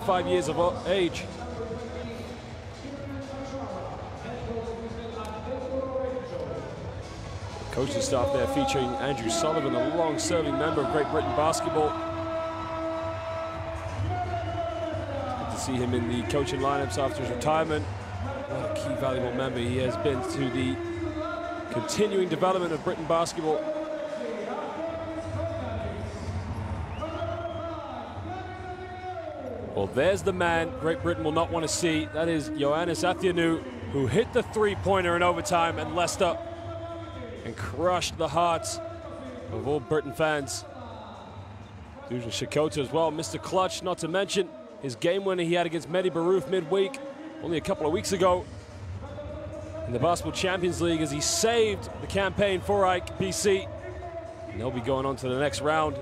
5 years of age. Coaching staff there featuring Andrew Sullivan, a long-serving member of Great Britain basketball. Good to see him in the coaching lineups after his retirement. What a key, valuable member he has been to the continuing development of Britain basketball. Well, there's the man Great Britain will not want to see. That is Ioannis Athianou, who hit the three-pointer in overtime and Leicester and crushed the hearts of all Britain fans. Dusan Shakota as well, Mr. Clutch, not to mention his game winner he had against Mehdi Barouf midweek, only a couple of weeks ago in the Basketball Champions League, as he saved the campaign for Ike BC. And they'll be going on to the next round.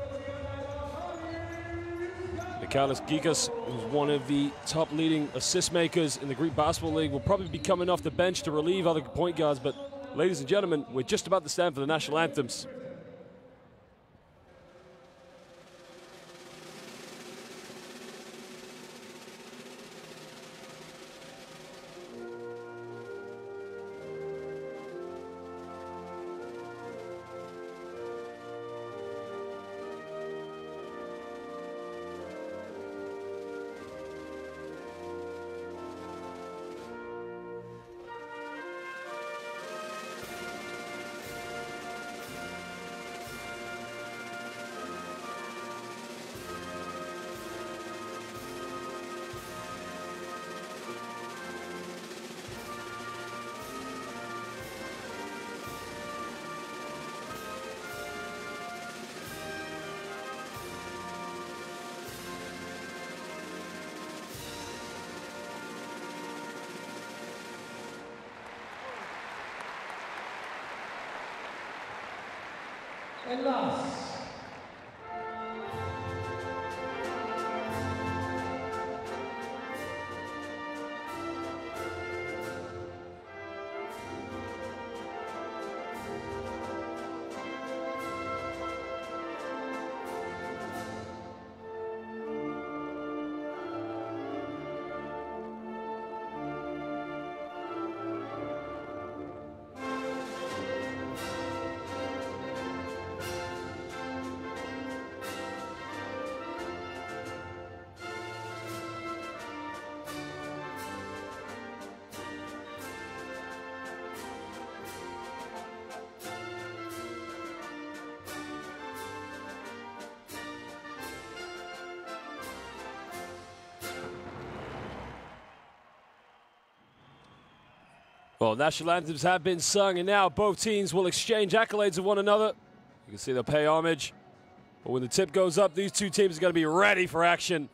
Michalis Gigas, who's one of the top leading assist makers in the Greek Basketball League, will probably be coming off the bench to relieve other point guards. But ladies and gentlemen, we're just about to stand for the national anthems. And last, well, national anthems have been sung, and now both teams will exchange accolades of one another. You can see they'll pay homage. But when the tip goes up, these two teams are going to be ready for action.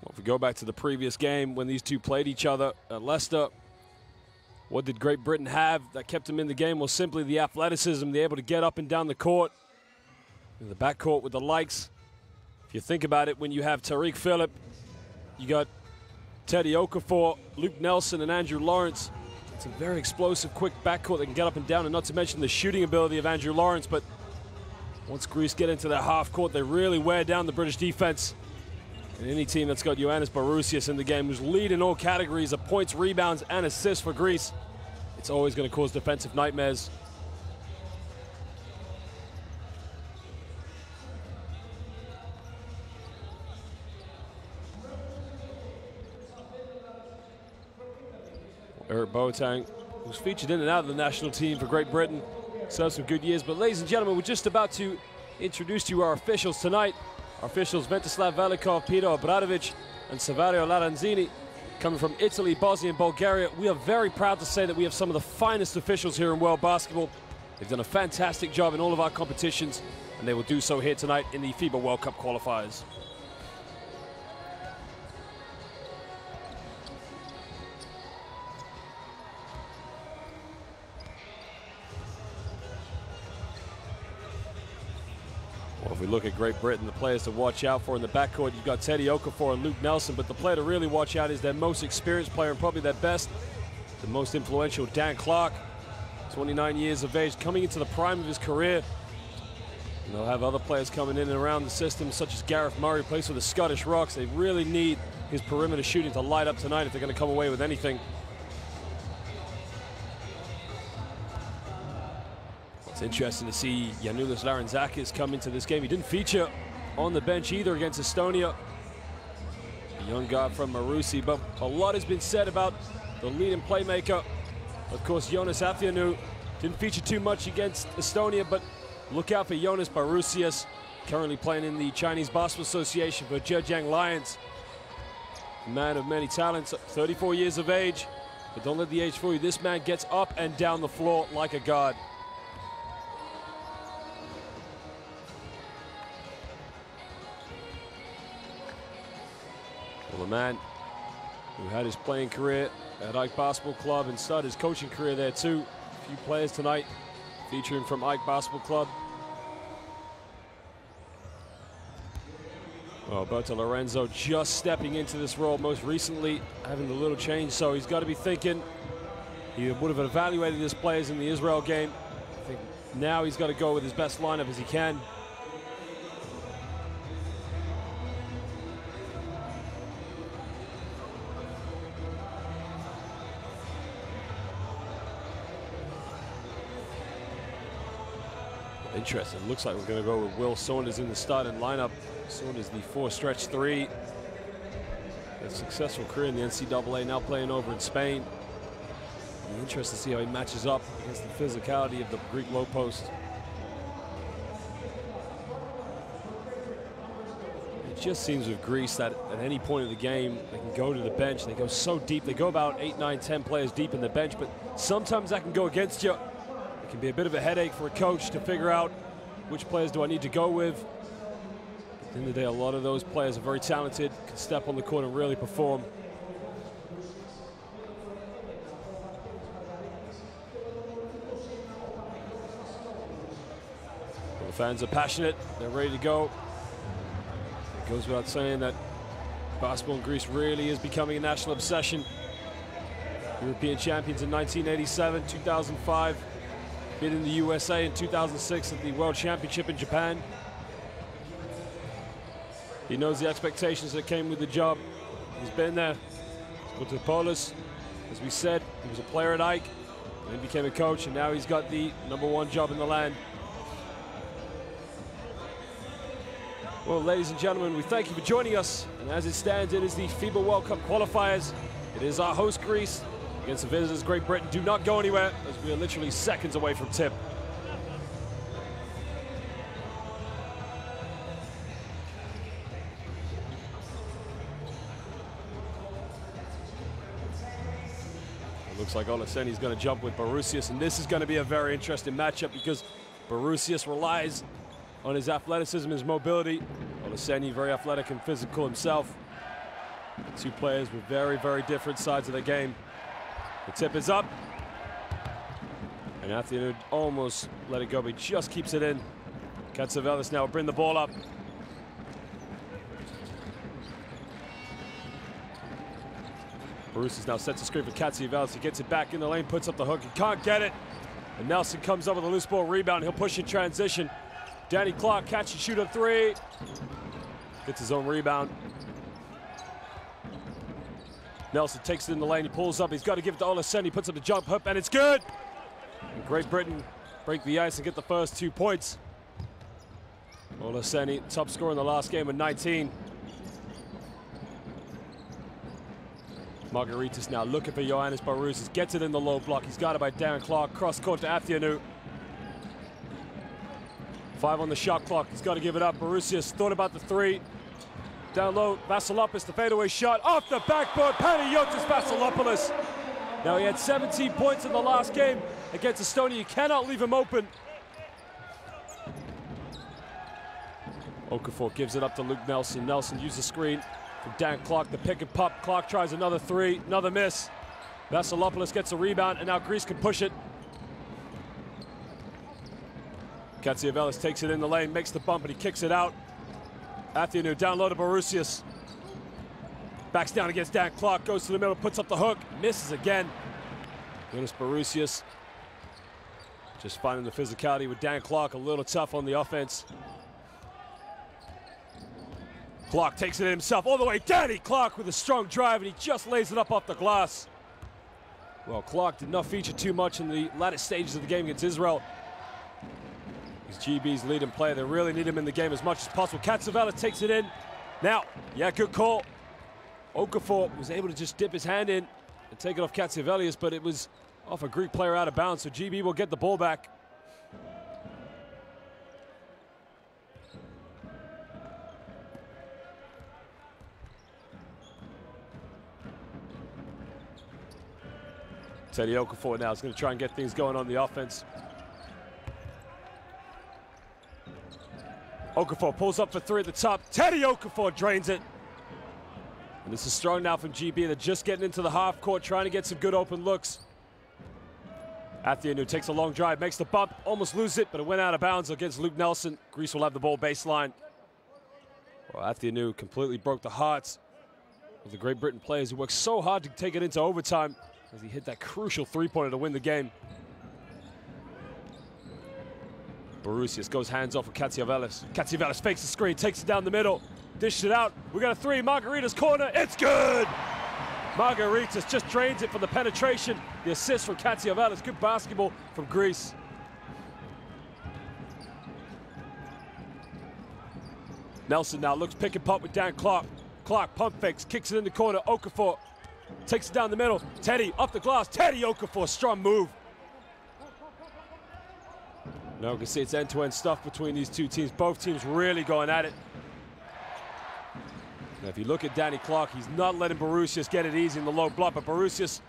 Well, if we go back to the previous game when these two played each other at Leicester, what did Great Britain have that kept them in the game? Well, simply the athleticism. They're able to get up and down the court. In the backcourt with the likes. If you think about it, when you have Tariq Phillip, you got Teddy Okafor, Luke Nelson, and Andrew Lawrence. It's a very explosive, quick backcourt that can get up and down, and not to mention the shooting ability of Andrew Lawrence. But once Greece get into their half court, they really wear down the British defense. And any team that's got Ioannis Barousias in the game, who's lead in all categories of points, rebounds, and assists for Greece, it's always going to cause defensive nightmares. Eric Boateng, who's featured in and out of the national team for Great Britain, served some good years. But ladies and gentlemen, we're just about to introduce to you our officials tonight. Our officials, Ventislav Velikov, Peter Obradovic, and Savario Laranzini, coming from Italy, Bosnia, and Bulgaria. We are very proud to say that we have some of the finest officials here in world basketball. They've done a fantastic job in all of our competitions, and they will do so here tonight in the FIBA World Cup qualifiers. Well, if we look at Great Britain, the players to watch out for in the backcourt, you've got Teddy Okafor and Luke Nelson, but the player to really watch out is their most experienced player and probably their best, the most influential, Dan Clark. He's 29 years of age, coming into the prime of his career. And they'll have other players coming in and around the system, such as Gareth Murray, who plays for the Scottish Rocks. They really need his perimeter shooting to light up tonight if they're going to come away with anything. It's interesting to see Giannulis Larentzakis come into this game. He didn't feature on the bench either against Estonia. A young guy from Marusi, but a lot has been said about the leading playmaker. Of course, Jonas Athianu didn't feature too much against Estonia, but look out for Jonas Barusias, currently playing in the Chinese Basketball Association for Zhejiang Lions. A man of many talents, 34 years of age, but don't let the age fool you. This man gets up and down the floor like a guard. Well, a man who had his playing career at Ike Basketball Club and started his coaching career there too. A few players tonight featuring from Ike Basketball Club. Well, Alberto Lorenzo just stepping into this role most recently, having a little change, so he's got to be thinking. He would have evaluated his players in the Israel game. I think now he's got to go with his best lineup as he can. Interesting. Looks like we're going to go with Will Saunders in the starting lineup. Saunders, the 4-stretch 3. A successful career in the NCAA, now playing over in Spain. Interesting to see how he matches up against the physicality of the Greek low post. It just seems with Greece that at any point of the game, they can go to the bench. They go so deep. They go about 8, 9, 10 players deep in the bench, but sometimes that can go against you. It can be a bit of a headache for a coach to figure out which players do I need to go with. At the end of the day, a lot of those players are very talented, can step on the court and really perform. Well, the fans are passionate, they're ready to go. It goes without saying that basketball in Greece really is becoming a national obsession. European champions in 1987, 2005. Been in the USA in 2006 at the World Championship in Japan. He knows the expectations that came with the job. He's been there. Polis, as we said, he was a player at Ike, and then became a coach, and now he's got the #1 job in the land. Well, ladies and gentlemen, we thank you for joining us. And as it stands, it is the FIBA World Cup qualifiers. It is our host Greece against the visitors, Great Britain. Do not go anywhere, as we are literally seconds away from tip. It looks like Olaseni's going to jump with Barusias, and this is going to be a very interesting matchup because Barusias relies on his athleticism, his mobility. Olaseni, very athletic and physical himself. Two players with very, very different sides of the game. The tip is up. And Anthony almost let it go, but he just keeps it in. Katsivelis now will bring the ball up. Bruce is now set to screen for Katsivelis. He gets it back in the lane, puts up the hook. He can't get it. And Nelson comes up with a loose ball rebound. He'll push in transition. Danny Clark, catch and shoot a 3. Gets his own rebound. Nelson takes it in the lane, he pulls up, he's got to give it to Olaseni, puts up the jump hook, and it's good! And Great Britain break the ice and get the first 2 points. Olaseni, top scorer in the last game with 19. Margaritis now looking for Ioannis Barusias, gets it in the low block, he's got it by Darren Clark, cross court to Athianu. 5 on the shot clock, he's got to give it up. Barusias thought about the 3. Down low, Vasilopoulos, the fadeaway shot off the backboard. Panagiotis Vasilopoulos. Now he had 17 points in the last game against Estonia. You cannot leave him open. Okafor gives it up to Luke Nelson. Nelson uses the screen from Dan Clark, the pick and pop. Clark tries another 3, another miss. Vasilopoulos gets a rebound, and now Greece can push it. Katsivelis takes it in the lane, makes the bump, and he kicks it out. Athianu down low to Barusias. Backs down against Dan Clark, goes to the middle, puts up the hook, misses again. Jonas Barusias Just finding the physicality with Dan Clark, a little tough on the offense. Clark takes it in himself all the way. Danny Clark with a strong drive, and he just lays it up off the glass. Well, Clark did not feature too much in the latter stages of the game against Israel. He's GB's leading player. They really need him in the game as much as possible. Katsavela takes it in. Now, yeah, good call. Okafor was able to just dip his hand in and take it off Katsavelius, but it was off a Greek player out of bounds, so GB will get the ball back. Teddy Okafor now is going to try and get things going on the offense. Okafor pulls up for three at the top. Teddy Okafor drains it. And this is strong now from GB. They're just getting into the half court, trying to get some good open looks. Athianu takes a long drive, makes the bump, almost loses it, but it went out of bounds against Luke Nelson. Greece will have the ball baseline. Well, Athianu completely broke the hearts of the Great Britain players who worked so hard to take it into overtime as he hit that crucial three-pointer to win the game. Borusius goes hands off with Katsiavelis. Katsiavelis fakes the screen, takes it down the middle, dishes it out. We got a three, Margarita's corner, it's good! Margaritas just drains it for the penetration. The assist from Katsiavelis, good basketball from Greece. Nelson now looks pick and pop with Dan Clark. Clark pump fakes, kicks it in the corner, Okafor takes it down the middle. Teddy off the glass. Teddy Okafor, strong move. Now we can see it's end-to-end stuff between these two teams. Both teams really going at it. Now if you look at Danny Clark, he's not letting Borusius get it easy in the low block, but Borusius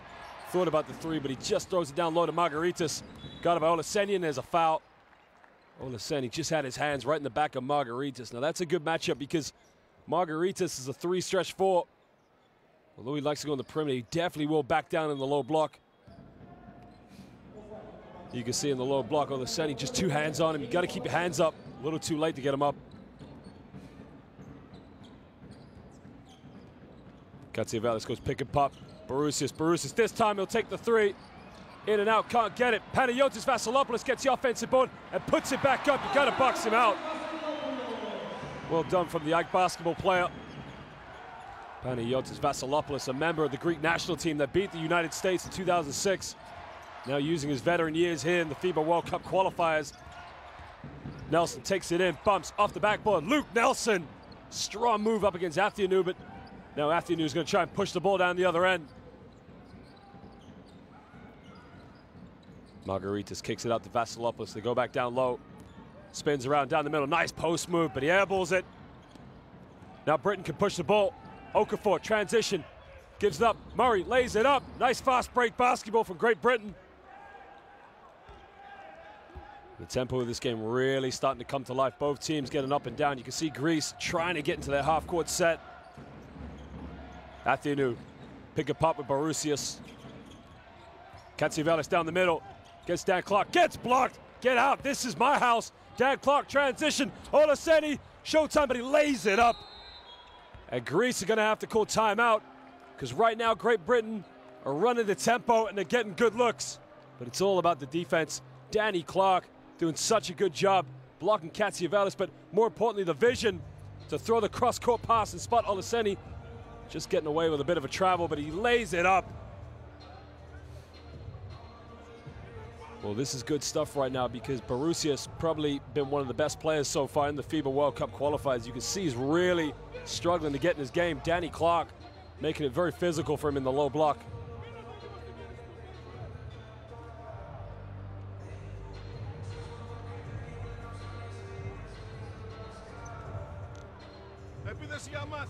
thought about the three, but he just throws it down low to Margaritas. Got it by Olasenian, there's a foul. Olaseni just had his hands right in the back of Margaritas. Now that's a good matchup because Margaritas is a three stretch four. Although he likes to go on the perimeter, he definitely will back down in the low block. You can see in the low block, Olaseni just two hands on him. You got to keep your hands up. A little too late to get him up. Katsiavelis goes pick and pop. Borusius, this time he'll take the three. In and out, can't get it. Panagiotis Vasilopoulos gets the offensive board and puts it back up. You got to box him out. Well done from the Ike basketball player. Panagiotis Vasilopoulos, a member of the Greek national team that beat the United States in 2006. Now using his veteran years here in the FIBA World Cup qualifiers. Nelson takes it in, bumps off the backboard. Luke Nelson, strong move up against Athianu, but now Athianu is going to try and push the ball down the other end. Margaritas kicks it out to Vasilopoulos. They go back down low. Spins around down the middle. Nice post move, but he airballs it. Now Britain can push the ball. Okafor, transition. Gives it up. Murray lays it up. Nice fast break basketball from Great Britain. The tempo of this game really starting to come to life. Both teams getting up and down. You can see Greece trying to get into their half-court set. Athianu, pick a pop with Borusius. Katsiavelis down the middle. Gets Dan Clark. Gets blocked. Get out. This is my house. Dan Clark transition. Olaseni, showtime, but he lays it up. And Greece are going to have to call timeout because right now Great Britain are running the tempo and they're getting good looks. But it's all about the defense. Danny Clark doing such a good job blocking Katsiavelis, but more importantly, the vision to throw the cross-court pass and spot Olaseni. Just getting away with a bit of a travel, but he lays it up. Well, this is good stuff right now because Borusius probably been one of the best players so far in the FIBA World Cup qualifiers. You can see he's really struggling to get in his game. Danny Clark making it very physical for him in the low block. Επίδεση για μας.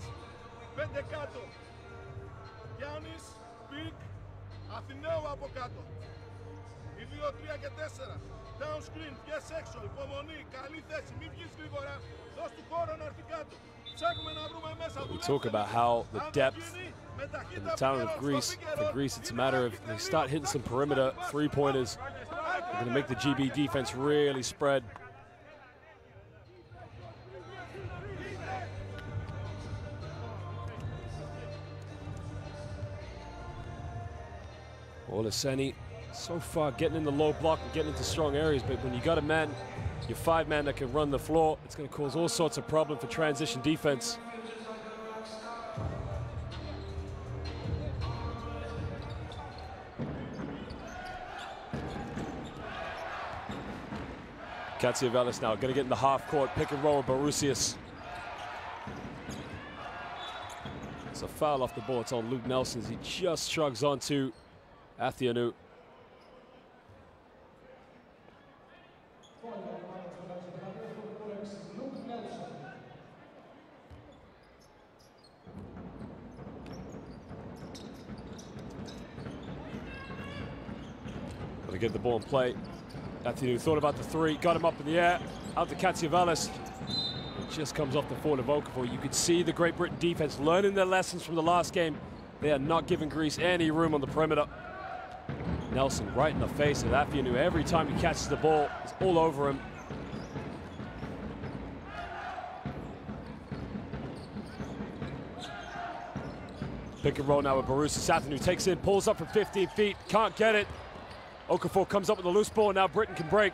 5 κάτω. Γιάννης, Πικ, Αθηναίου από κάτω. Οι 2, 3 και 4. Down screen, βγες έξω, υπομονή, καλή θέση, μην βγεις γρήγορα. Δώσ' του χώρο να έρθει κάτω. Ψάχνουμε να βρούμε μέσα. We talk about how the depth and the talent of Greece. For Greece, it's a matter of they start hitting some perimeter three-pointers. They're going to make the GB defense really spread. Olaseni so far getting in the low block and getting into strong areas, but when you got a man, your 5-man that can run the floor, it's going to cause all sorts of problems for transition defense. Katsiavelis now going to get in the half court, pick and roll with Barusius. It's a foul off the ball. It's on Luke Nelson as he just shrugs onto Athianu. Going to get the ball in play. Athianu thought about the three, got him up in the air, out to Katsiavelis. It just comes off the foot of Okafor. You could see the Great Britain defense learning their lessons from the last game. They are not giving Greece any room on the perimeter. Nelson right in the face of Athianu. Every time he catches the ball, it's all over him. Pick and roll now with Barusius. Athianu takes in, pulls up from 15 feet, can't get it. Okafor comes up with a loose ball, now Britain can break.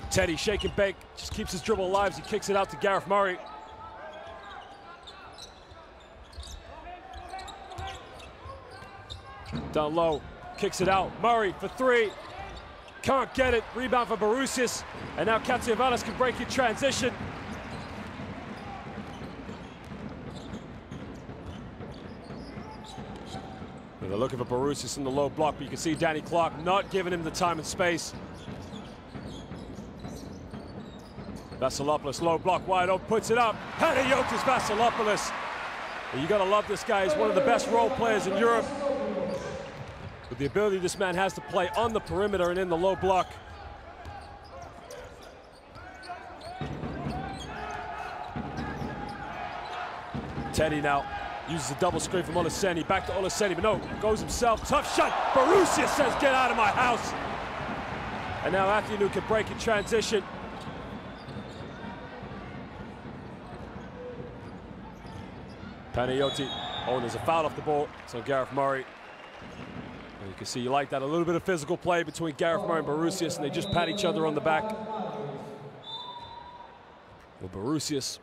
Teddy, shake and bake, just keeps his dribble alive as he kicks it out to Gareth Murray. Down low, kicks it out. Murray for three, can't get it. Rebound for Barusius, and now Katsiavelis can break in transition. They're looking for Barusius in the low block, but you can see Danny Clark not giving him the time and space. Vasilopoulos, low block, wide open, puts it up. Panagiotis Vasilopoulos. You gotta love this guy. He's one of the best role players in Europe. With the ability this man has to play on the perimeter and in the low block. Teddy now uses a double screen from Olaseni, back to Olaseni, but no, goes himself, tough shot. Barusius says, get out of my house. And now Athianu can break in transition. Panayiotis, oh, there's a foul off the ball, so Gareth Murray. And you can see you like that, a little bit of physical play between Gareth Murray and Barusius, and they just pat each other on the back. Well, Barusius,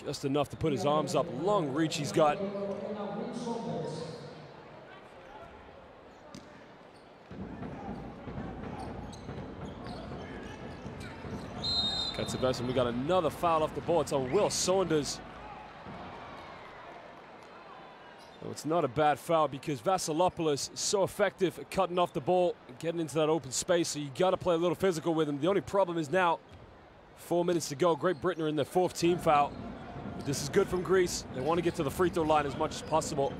just enough to put his arms up. Long reach he's got. Katsiavelis, and we got another foul off the ball. It's on Will Saunders. Well, it's not a bad foul because Vasilopoulos is so effective at cutting off the ball and getting into that open space, so you got to play a little physical with him. The only problem is now, 4 minutes to go. Great Britain are in their 4th team foul. But this is good from Greece. They want to get to the free throw line as much as possible.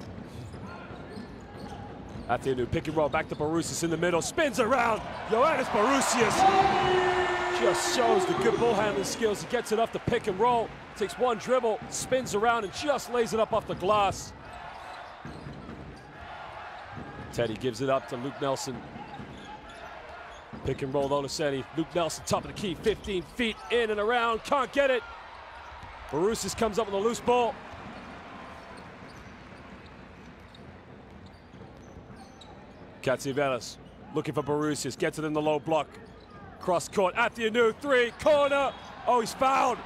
Athianu, pick and roll, back to Barusius in the middle, spins around. Ioannis Barusius just shows the good ball handling skills. He gets it off the pick and roll, takes one dribble, spins around and just lays it up off the glass. Teddy gives it up to Luke Nelson. Pick and roll, Olaseni. Luke Nelson, top of the key, 15 feet in and around, can't get it. Barusius comes up with a loose ball. Katsiavelis looking for Barusius, gets it in the low block. Cross court, Athianu, three, corner. Oh, he's fouled.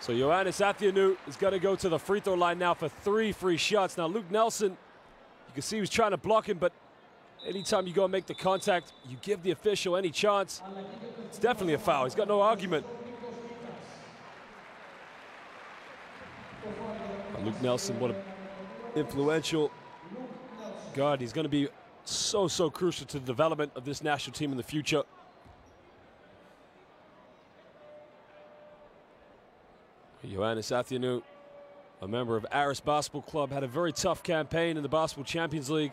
So Ioannis Athianu is going to go to the free throw line now for 3 free shots. Now Luke Nelson, you can see he was trying to block him, but anytime you go and make the contact, you give the official any chance. It's definitely a foul. He's got no argument. Luke Nelson, what an influential guard. He's going to be so crucial to the development of this national team in the future. Ioannis Athianu, a member of Aris Basketball Club, had a very tough campaign in the Basketball Champions League.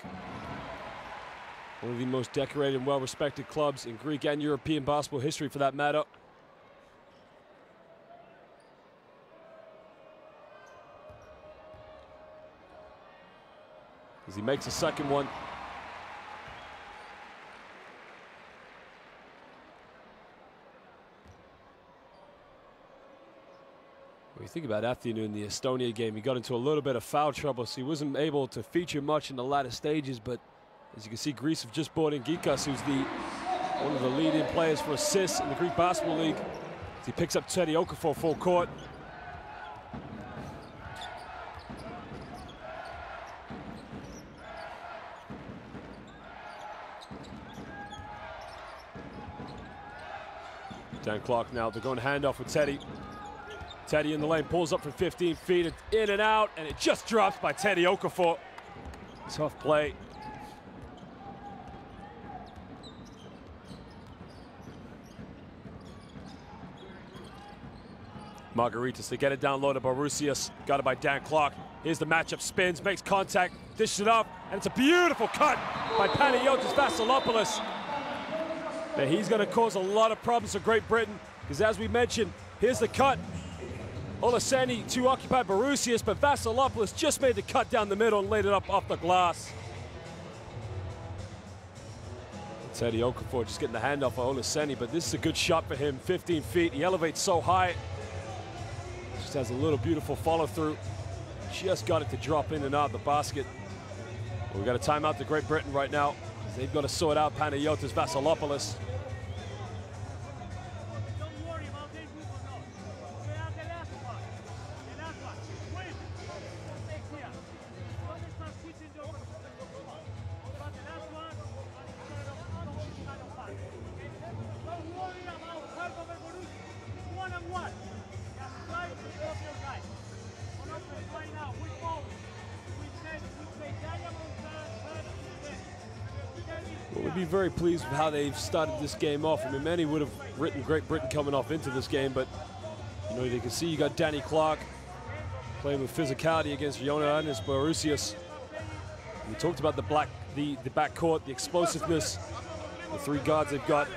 One of the most decorated and well-respected clubs in Greek and European basketball history, for that matter. As he makes a second one. you think about Athenu in the Estonia game, he got into a little bit of foul trouble, so he wasn't able to feature much in the latter stages. But as you can see, Greece have just brought in Gikas, who's one of the leading players for assists in the Greek Basketball League. He picks up Teddy Okafor full court. Dan Clark now, they're going handoff with Teddy. Teddy in the lane, pulls up from 15 feet, in and out, and it just drops by Teddy Okafor. Tough play. Margaritas, they get it down low to Barusias. Got it by Dan Clark. Here's the matchup, spins, makes contact, dishes it up, and it's a beautiful cut by Panagiotis Vasilopoulos. Now he's going to cause a lot of problems for Great Britain, because as we mentioned, here's the cut. Olaseni too occupied Barusias, but Vasilopoulos just made the cut down the middle and laid it up off the glass. Teddy Okafor just getting the handoff for Olaseni, but this is a good shot for him, 15 feet. He elevates so high. Just has a little beautiful follow through. Just got it to drop in and out the basket. Well, we got a timeout to Great Britain right now. They've got to sort out Panagiotis Vasilopoulos. Well, we'd be very pleased with how they've started this game off. I mean, many would have written Great Britain coming off into this game, but you know, you can see you got Danny Clark playing with physicality against Ioannis Barusias. We talked about the backcourt, the explosiveness, the three guards they've got.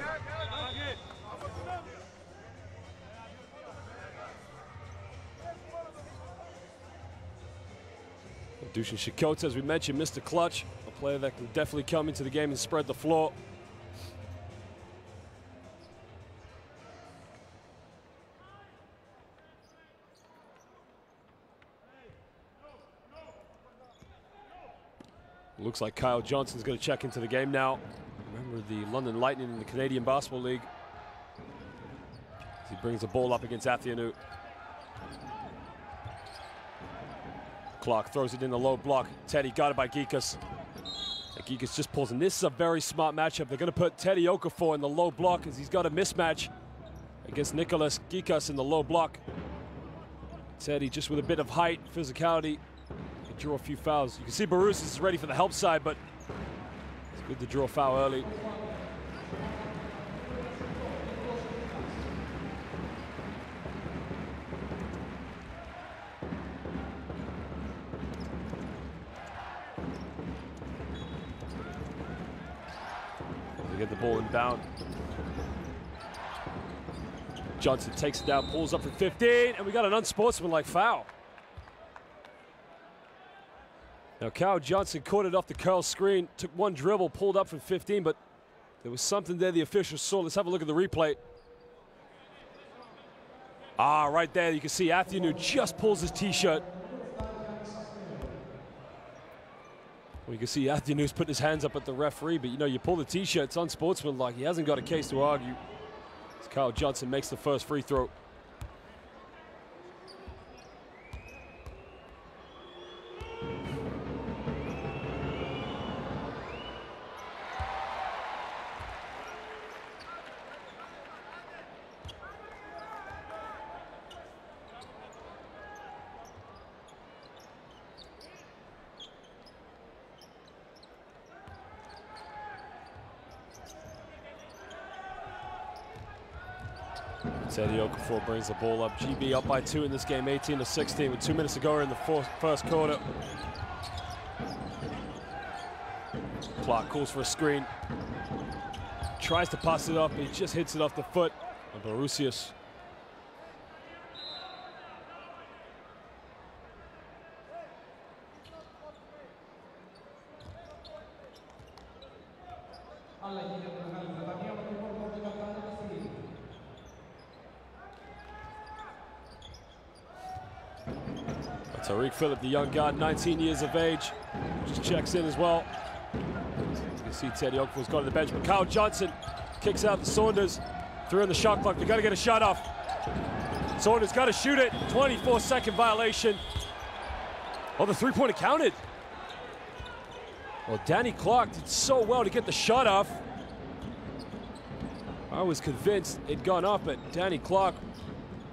Dusan Shikota, as we mentioned, Mr. Clutch, a player that can definitely come into the game and spread the floor. Looks like Kyle Johnson's going to check into the game now. Remember the London Lightning in the Canadian Basketball League. As he brings the ball up against Athenu. Clark throws it in the low block. Teddy got it by Gikas. And Gikas just pulls in. This is a very smart matchup. They're going to put Teddy Okafor in the low block as he's got a mismatch against Nicholas Gikas in the low block. Teddy just with a bit of height, physicality, can draw a few fouls. You can see Barusias is ready for the help side, but it's good to draw a foul early. Get the ball inbound. Johnson takes it down, pulls up for 15, and we got an unsportsmanlike foul. Now Kyle Johnson caught it off the curl screen, took one dribble, pulled up from 15, but there was something there the officials saw. Let's have a look at the replay. Right there you can see Athenu just pulls his t-shirt. Well, you can see Athenu's putting his hands up at the referee, but you know, you pull the t-shirt, it's unsportsmanlike. He hasn't got a case to argue. As Kyle Johnson makes the first free throw. Teddy Okafor brings the ball up. GB up by 2 in this game, 18-16, with 2 minutes to go in the first quarter. Clark calls for a screen. Tries to pass it up, but he just hits it off the foot of Barusias. Tariq Phillip, the young guard, 19 years of age, just checks in as well. You can see Teddy Oakford's gone to the bench, but Kyle Johnson kicks out to Saunders. 3 on the shot clock. They got to get a shot off. Saunders got to shoot it. 24-second violation. Oh, the three-pointer counted. Well, Danny Clark did so well to get the shot off. I was convinced it'd gone off, but Danny Clark,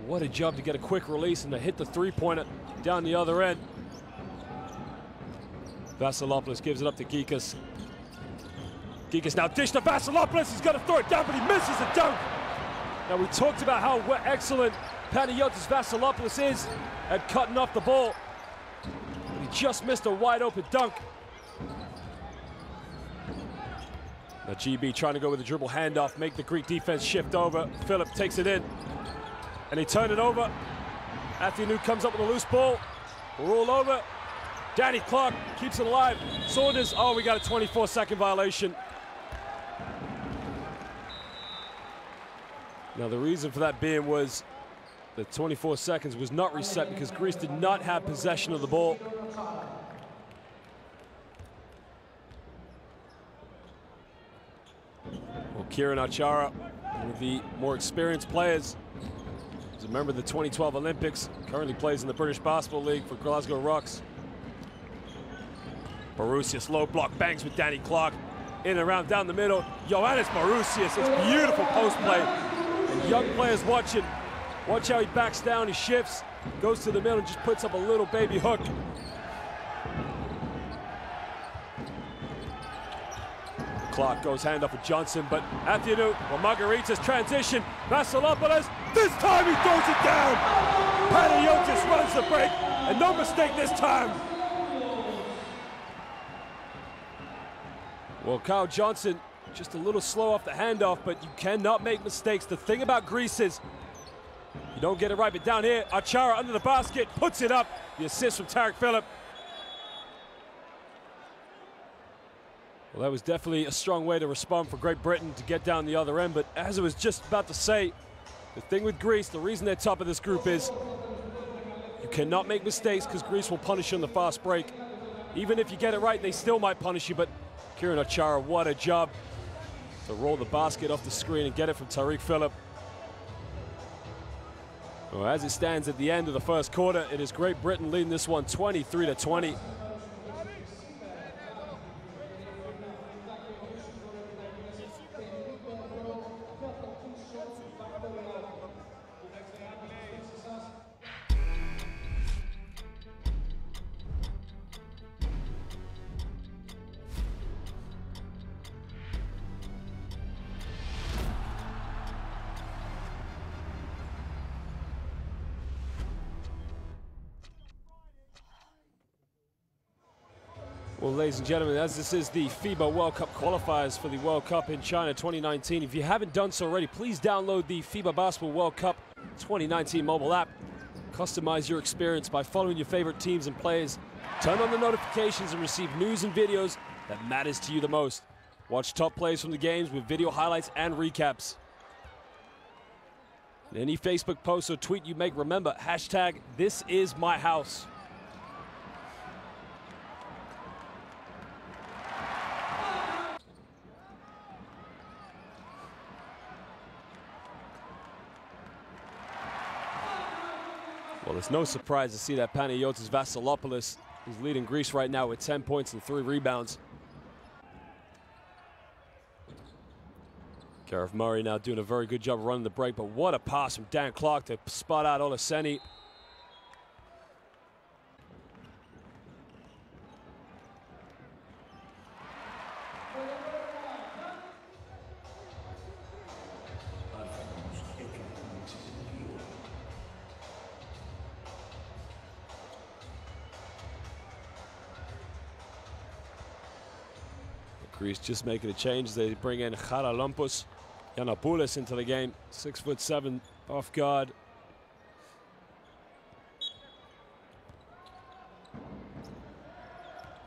what a job to get a quick release and to hit the three-pointer down the other end. Vasilopoulos gives it up to Gikas. Gikas now dish to Vasilopoulos. He's got to throw it down, but he misses the dunk. Now, we talked about how excellent Panagiotis Vasilopoulos is at cutting off the ball. But he just missed a wide-open dunk. Now, GB trying to go with a dribble handoff, make the Greek defense shift over. Phillip takes it in, and they turn it over. Athenu comes up with a loose ball. We're all over. Danny Clark keeps it alive. Saunders, oh, we got a 24-second violation. Now, the reason for that being was the 24 seconds was not reset because Greece did not have possession of the ball. Well, Kieran Achara, one of the more experienced players, is a member of the 2012 Olympics, currently plays in the British Basketball League for Glasgow Rocks. Marusius, low block, bangs with Danny Clark. In and around down the middle. Ioannis Marusius, it's beautiful post play. And young players watching. Watch how he backs down, he shifts, goes to the middle and just puts up a little baby hook. Clark goes hand up with Johnson, but Athenu, well, Margarita's transition. Vasilopoulos, this time he throws it down. Panagiotis runs the break, and no mistake this time. Well, Kyle Johnson just a little slow off the handoff, but you cannot make mistakes. The thing about Greece is you don't get it right, but down here, Achara under the basket, puts it up. The assist from Tariq Phillip. Well, that was definitely a strong way to respond for Great Britain to get down the other end, but as I was just about to say, the thing with Greece, the reason they're top of this group is you cannot make mistakes because Greece will punish you on the fast break. Even if you get it right, they still might punish you, but Kieran Achara, what a job to roll the basket off the screen and get it from Tariq Phillip. Well, as it stands at the end of the first quarter, it is Great Britain leading this one 23-20. Well, ladies and gentlemen, as this is the FIBA World Cup qualifiers for the World Cup in China 2019, if you haven't done so already, please download the FIBA Basketball World Cup 2019 mobile app. Customize your experience by following your favorite teams and players. Turn on the notifications and receive news and videos that matters to you the most. Watch top plays from the games with video highlights and recaps. In any Facebook post or tweet you make, remember, hashtag #ThisIsMyHouse. Well, it's no surprise to see that Panagiotis Vasilopoulos is leading Greece right now with 10 points and 3 rebounds. Gareth Murray now doing a very good job running the break, but what a pass from Dan Clark to spot out Olaseni. Greece just making a change. They bring in Charalampos Yiannopoulos into the game. 6'7" off guard.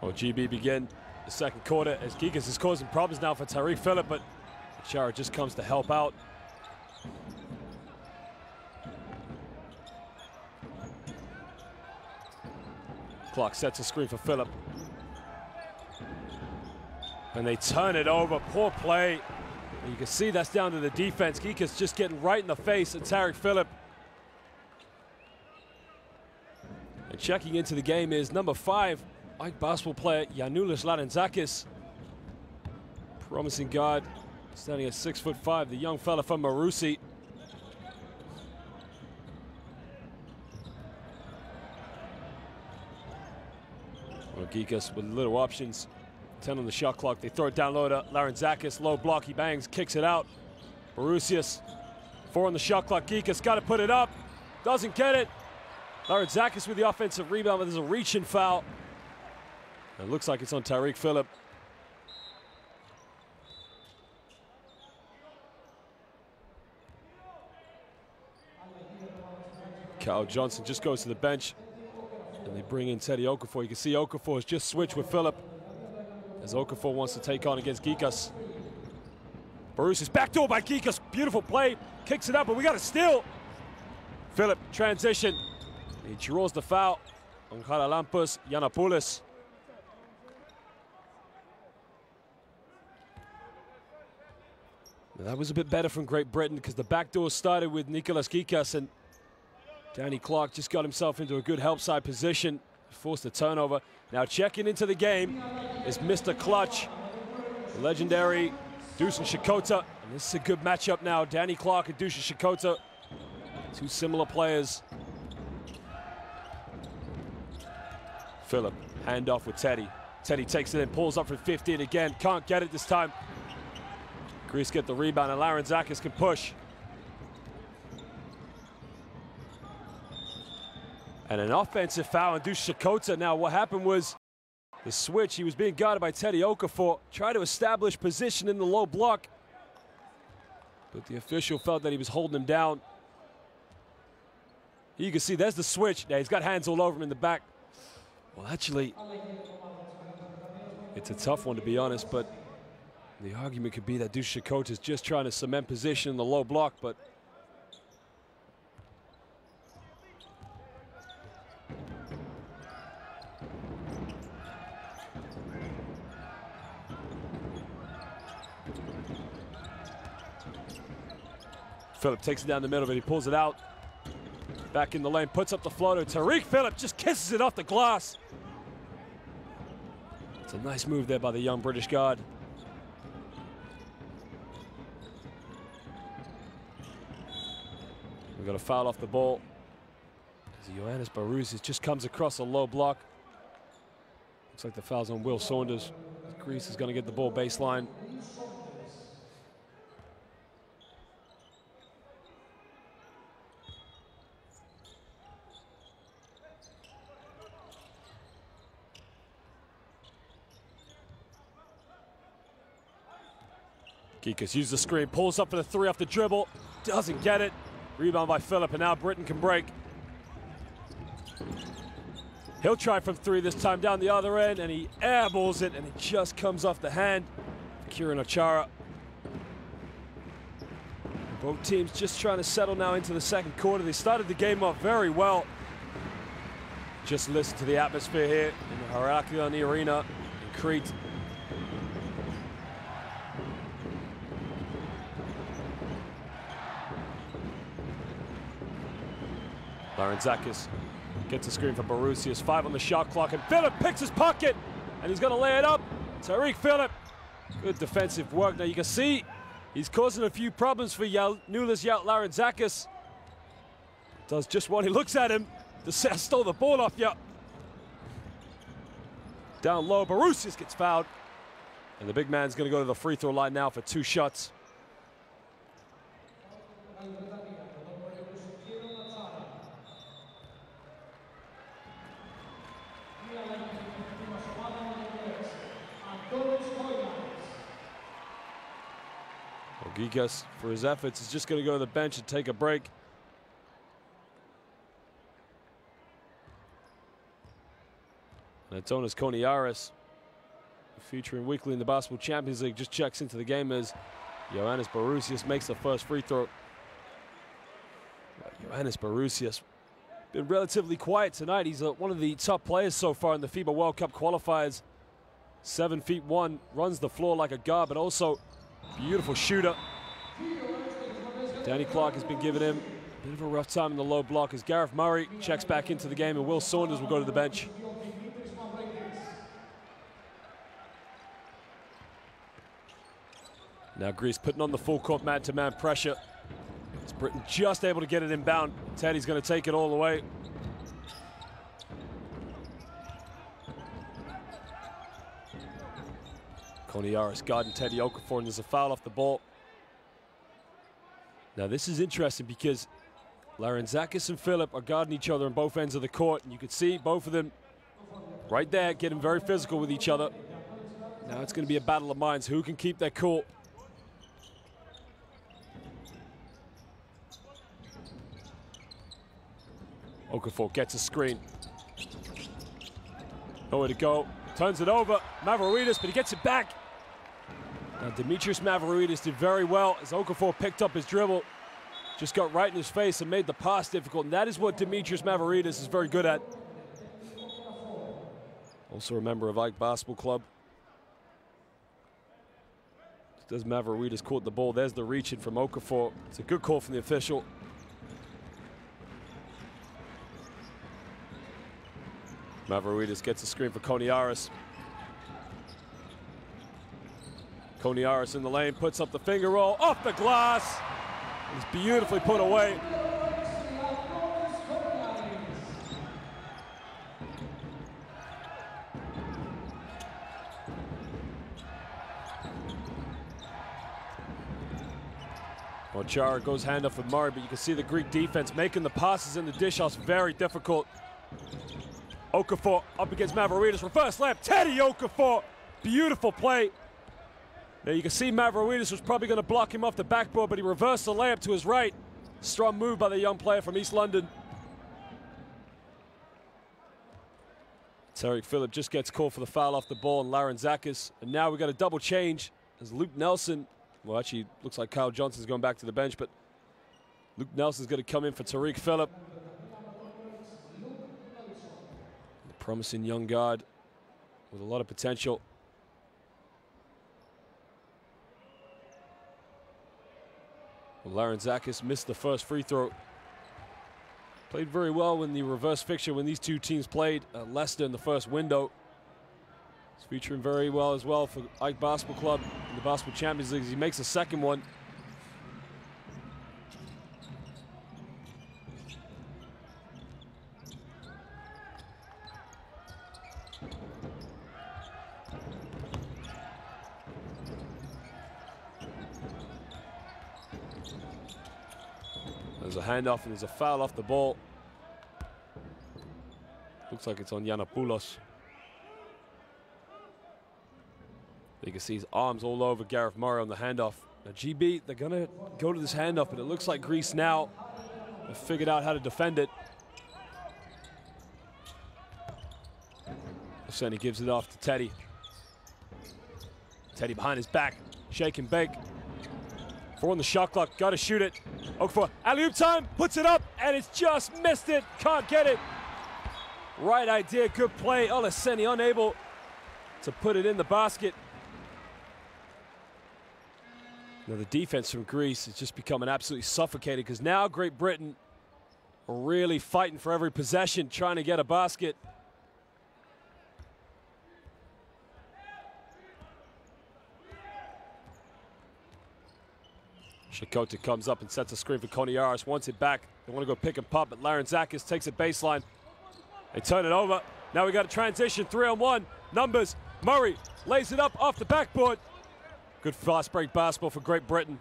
Well, GB begin the second quarter as Gigas is causing problems now for Tariq Phillip, but Achara just comes to help out. clock, sets a screen for Philip. And they turn it over, poor play. And you can see that's down to the defense. Gikas just getting right in the face of Tariq Phillip. And checking into the game is number 5, Ike basketball player Gianoulis Larentzakis. Promising guard, standing at 6'5", the young fella from Marusi. Well, Gikas with little options. 10 on the shot clock. They throw it down low to Larentzakis. Low block, he bangs, kicks it out. Marusius, 4 on the shot clock. Gikas got to put it up. Doesn't get it. Larentzakis with the offensive rebound, but there's a reach-in foul. And it looks like it's on Tariq Phillip. Kyle Johnson just goes to the bench. And they bring in Teddy Okafor. You can see Okafor has just switched with Phillip, as Okafor wants to take on against Gikas. Barusi's backdoor by Gikas. Beautiful play. Kicks it up, but we got a steal. Phillip, transition. He draws the foul on Charalampos Yiannopoulos. That was a bit better from Great Britain because the backdoor started with Nicolas Gikas, and Danny Clark just got himself into a good help side position, forced a turnover. Now checking into the game is Mr. Clutch, the legendary Dusan Shikota. And this is a good matchup now. Danny Clark and Dusan Shikota, two similar players. Phillip, handoff with Teddy. Teddy takes it in, pulls up for 15 again. Can't get it this time. Greece get the rebound, and Larentzakis can push. And an offensive foul on Dusan Shikota. Now what happened was the switch. He was being guarded by Teddy Okafor. Tried to establish position in the low block, but the official felt that he was holding him down. Here you can see there's the switch. Now he's got hands all over him in the back. Well, actually, it's a tough one to be honest, but the argument could be that Dusan Shikota is just trying to cement position in the low block, but Phillip takes it down the middle, but he pulls it out. Back in the lane, puts up the floater. Tariq Phillip just kisses it off the glass. It's a nice move there by the young British guard. We got a foul off the ball. As Ioannis Barousis just comes across a low block. Looks like the foul's on Will Saunders. Greece is going to get the ball baseline. Gikas uses the screen, pulls up for the 3 off the dribble, doesn't get it. Rebound by Phillip, and now Britain can break. He'll try from 3 this time down the other end, and he airballs it, and it just comes off the hand of Kieran Ochara. Both teams just trying to settle now into the second quarter. They started the game off very well. Just listen to the atmosphere here in the Heraklion Arena in Crete. Larentzakis gets a screen for Barousius. 5 on the shot clock, and Phillip picks his pocket, and he's going to lay it up. Tariq Phillip, good defensive work. Now you can see he's causing a few problems for Gianoulis Larentzakis. Does just what he looks at him to say, I stole the ball off you. Down low, Barousius gets fouled, and the big man's going to go to the free throw line now for 2 shots. Gikas, for his efforts, is just going to go to the bench and take a break. And Antonis Koniaris, featuring weekly in the Basketball Champions League, just checks into the game as Ioannis Barousius makes the first free throw. Ioannis Barousius, been relatively quiet tonight. He's one of the top players so far in the FIBA World Cup qualifiers. 7'1", runs the floor like a guard, but also beautiful shooter. Danny Clark has been giving him a bit of a rough time in the low block as Gareth Murray checks back into the game, and Will Saunders will go to the bench. Now Greece putting on the full court man-to-man pressure. It's Britain just able to get it inbound. Teddy's going to take it all the way. Koniaris guarding Teddy Okafor, and there's a foul off the ball. Now this is interesting because Larentzakis and Phillip are guarding each other on both ends of the court, and you can see both of them right there getting very physical with each other. Now it's going to be a battle of minds. Who can keep their cool? Okafor gets a screen. Nowhere to go. Turns it over. Mavroidis, but he gets it back. Now Demetrius Mavroidis did very well as Okafor picked up his dribble. Just got right in his face and made the pass difficult. And that is what Demetrius Mavroidis is very good at. Also a member of Ike Basketball Club. Does Mavroidis caught the ball. There's the reach-in from Okafor. It's a good call from the official. Mavroidis gets a screen for Koniaris. Koniaris in the lane, puts up the finger roll, off the glass. It's beautifully put away. Chara goes hand off with Murray, but you can see the Greek defense making the passes in the dish-offs very difficult. Okafor up against Mavroidis, reverse layup, Teddy Okafor, beautiful play. Now you can see Mavroidis was probably going to block him off the backboard, but he reversed the layup to his right. Strong move by the young player from East London. Tariq Phillip just gets called for the foul off the ball, and Larentzakis. And now we got a double change as Luke Nelson, well actually looks like Kyle Johnson's going back to the bench, but Luke Nelson's going to come in for Tariq Phillip. Promising young guard with a lot of potential. Well, Larentzakis missed the first free throw. Played very well in the reverse fixture when these two teams played at Leicester in the first window. He's featuring very well as well for Ike Basketball Club in the Basketball Champions League. He makes a second one. There's a handoff and there's a foul off the ball. Looks like it's on Yiannopoulos. You can see his arms all over Gareth Murray on the handoff. Now GB, they're going to go to this handoff, but it looks like Greece now have figured out how to defend it. He gives it off to Teddy. Teddy behind his back, shake and bake. 4 on the shot clock, got to shoot it. Okafor, alley-oop time, puts it up, and it's just missed it. Can't get it. Right idea, good play. Olaseni unable to put it in the basket. Now the defense from Greece is just becoming absolutely suffocated because now Great Britain are really fighting for every possession, trying to get a basket. Shakota comes up and sets a screen for Koniaris, wants it back. They want to go pick and pop, but Larentzakis takes it baseline. They turn it over. Now we got a transition, 3-on-1. Numbers, Murray lays it up off the backboard. Good fast break basketball for Great Britain.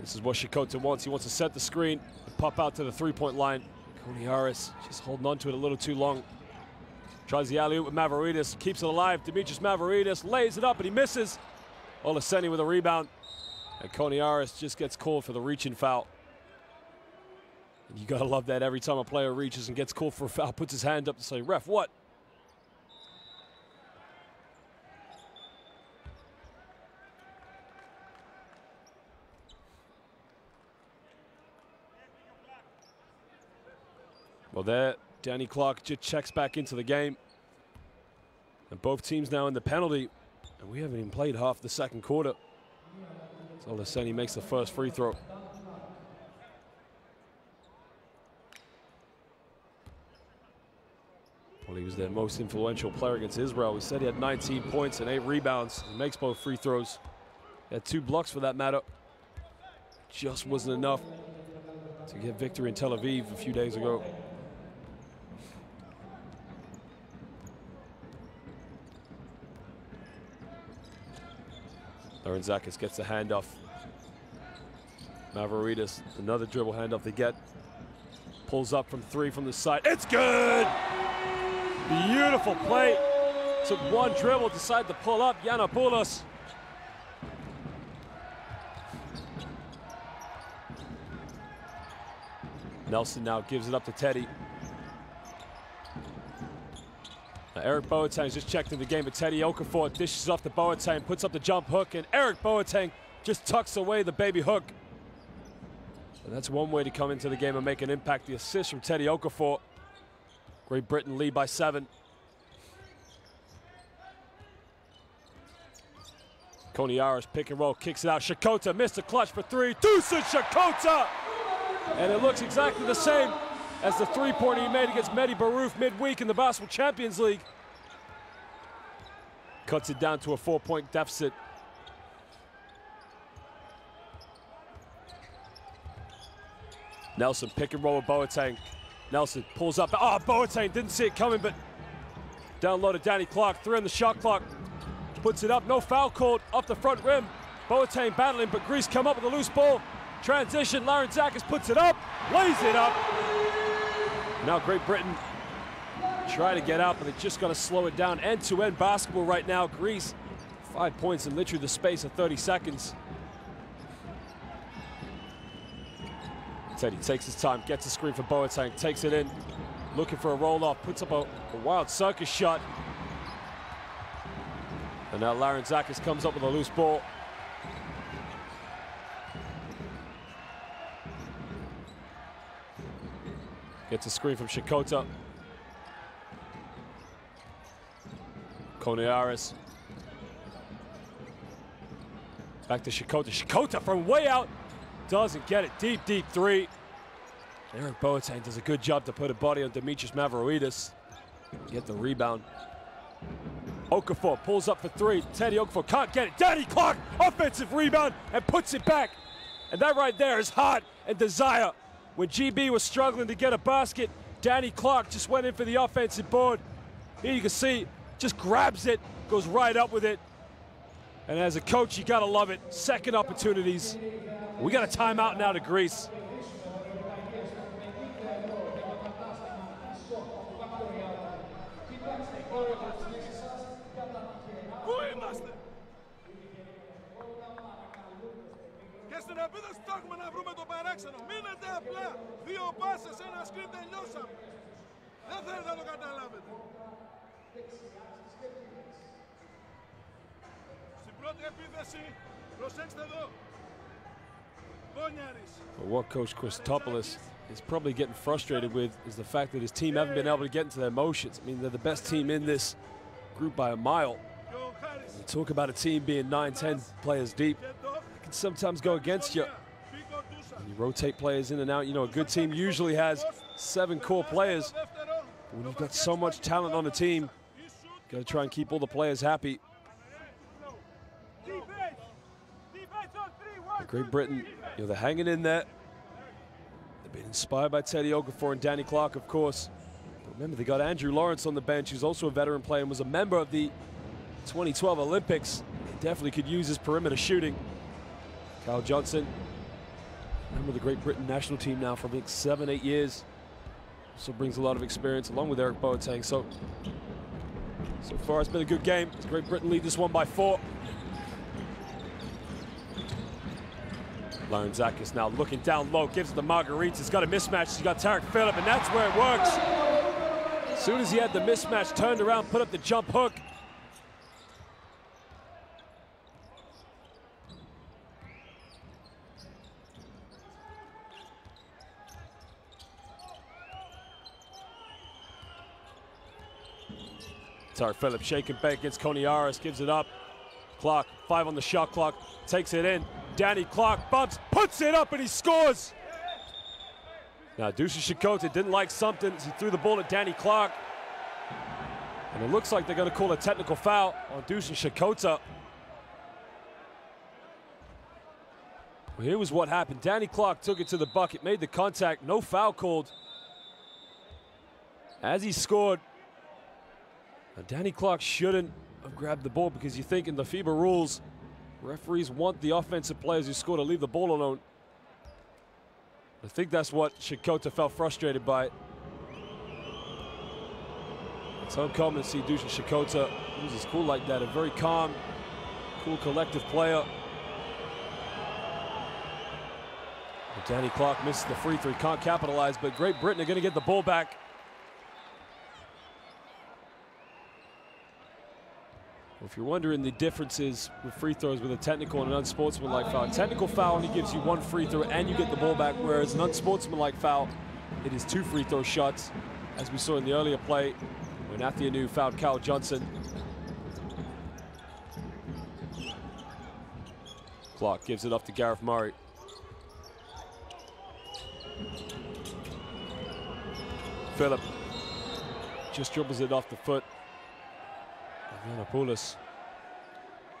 This is what Shakota wants. He wants to set the screen and pop out to the three-point line. Koniaris just holding on to it a little too long. Tries the alley-oop with Mavroidis, keeps it alive. Demetrius Mavroidis lays it up, and he misses. Olaseni with a rebound. And Koniaris just gets called for the reaching foul. And you gotta love that every time a player reaches and gets called for a foul, puts his hand up to say, ref, what? Well, there, Danny Clark just checks back into the game. And both teams now in the penalty. And we haven't even played half the second quarter. So Leseni makes the first free throw. Well, he was their most influential player against Israel. We said he had 19 points and 8 rebounds. He makes both free throws. He had 2 blocks for that matter. Just wasn't enough to get victory in Tel Aviv a few days ago. Larentzakis gets the handoff. Mavroidis, another dribble handoff they get. Pulls up from 3 from the side. It's good! Beautiful play. Took one dribble, decided to pull up. Yiannopoulos. Nelson now gives it up to Teddy. Now Eric Boateng just checked in the game, but Teddy Okafor dishes off to Boateng, puts up the jump hook, and Eric Boateng just tucks away the baby hook. And that's one way to come into the game and make an impact. The assist from Teddy Okafor. Great Britain lead by 7. Koniaris pick and roll, kicks it out. Shakota missed a clutch for 3. Dusan Shakota! And it looks exactly the same as the 3-pointer he made against Mehdi Barouf midweek in the Basketball Champions League. Cuts it down to a 4-point deficit. Nelson pick and roll with Boateng. Nelson pulls up. Oh, Boateng didn't see it coming, but down low to Danny Clark. 3 on the shot clock. Puts it up. No foul called off the front rim. Boateng battling, but Greece come up with a loose ball. Transition. Larentzakis puts it up. Lays it up. Now Great Britain try to get out, but they just got to slow it down. End-to-end basketball right now. Greece 5 points in literally the space of 30 seconds. Teddy takes his time, gets a screen for Boateng, takes it in, looking for a roll-off, puts up a wild circus shot. And now Larentzakis comes up with a loose ball. Gets a screen from Shakota. Koniaris. Back to Shakota. Shakota from way out. Doesn't get it. Deep, deep 3. Eric Boateng does a good job to put a body on Dimitris Mavroidis. Get the rebound. Okafor pulls up for 3. Teddy Okafor can't get it. Danny Clark, offensive rebound, and puts it back. And that right there is heart and desire. When GB was struggling to get a basket, Danny Clark just went in for the offensive board. Here you can see, just grabs it, goes right up with it. And as a coach, you gotta love it. Second opportunities. We got a timeout now to Greece. Και στην επίδοση φτάνουμε να βρούμε το παράξενο. Μείνετε απλά. 2 πάσες, ένα σκριν, τελειώσαμε. Δεν θέλετε να το καταλάβετε. Στην πρώτη επίθεση, προσέξτε εδώ. What Coach Christopoulos is probably getting frustrated with is the fact that his team haven't been able to get into their motions. I mean, they're the best team in this group by a mile. You talk about a team being 9-10 players deep. It can sometimes go against you. When you rotate players in and out, you know, a good team usually has 7 core players. But when you've got so much talent on the team, you've got to try and keep all the players happy. Great Britain, you know, they're hanging in there. They've been inspired by Teddy Okafor and Danny Clark, of course. But remember, they got Andrew Lawrence on the bench, who's also a veteran player and was a member of the 2012 Olympics. He definitely could use his perimeter shooting. Kyle Johnson, member of the Great Britain national team now for like 7-8 years. Also brings a lot of experience, along with Eric Boateng. So far it's been a good game. Great Britain lead this one by 4. Larentzakis now looking down low, gives it to Marguerite. He's got a mismatch. He's got Tarek Phillip, and that's where it works. As soon as he had the mismatch, turned around, put up the jump hook. Tara Phillips shake and bake against Koniaris, gives it up. Clark, 5 on the shot clock, takes it in. Danny Clark bumps, puts it up, and he scores. Now, Dusan Shikota didn't like something as he threw the ball at Danny Clark. And it looks like they're going to call a technical foul on Dusan Shikota. Well, here was what happened. Danny Clark took it to the bucket, made the contact, no foul called. As he scored, now Danny Clark shouldn't have grabbed the ball, because you think in the FIBA rules, referees want the offensive players who score to leave the ball alone. I think that's what Shikota felt frustrated by. It's uncommon to see Dusan Shikota lose his cool like that. A very calm, cool, collective player. But Danny Clark misses the free throw. He can't capitalize, but Great Britain are going to get the ball back. Well, if you're wondering the differences with free throws with a technical and an unsportsmanlike foul, a technical foul only gives you 1 free throw and you get the ball back, whereas an unsportsmanlike foul, it is 2 free throw shots, as we saw in the earlier play when Athianu fouled Kyle Johnson. Clark gives it off to Gareth Murray. Phillip just dribbles it off the foot. Yiannopoulos.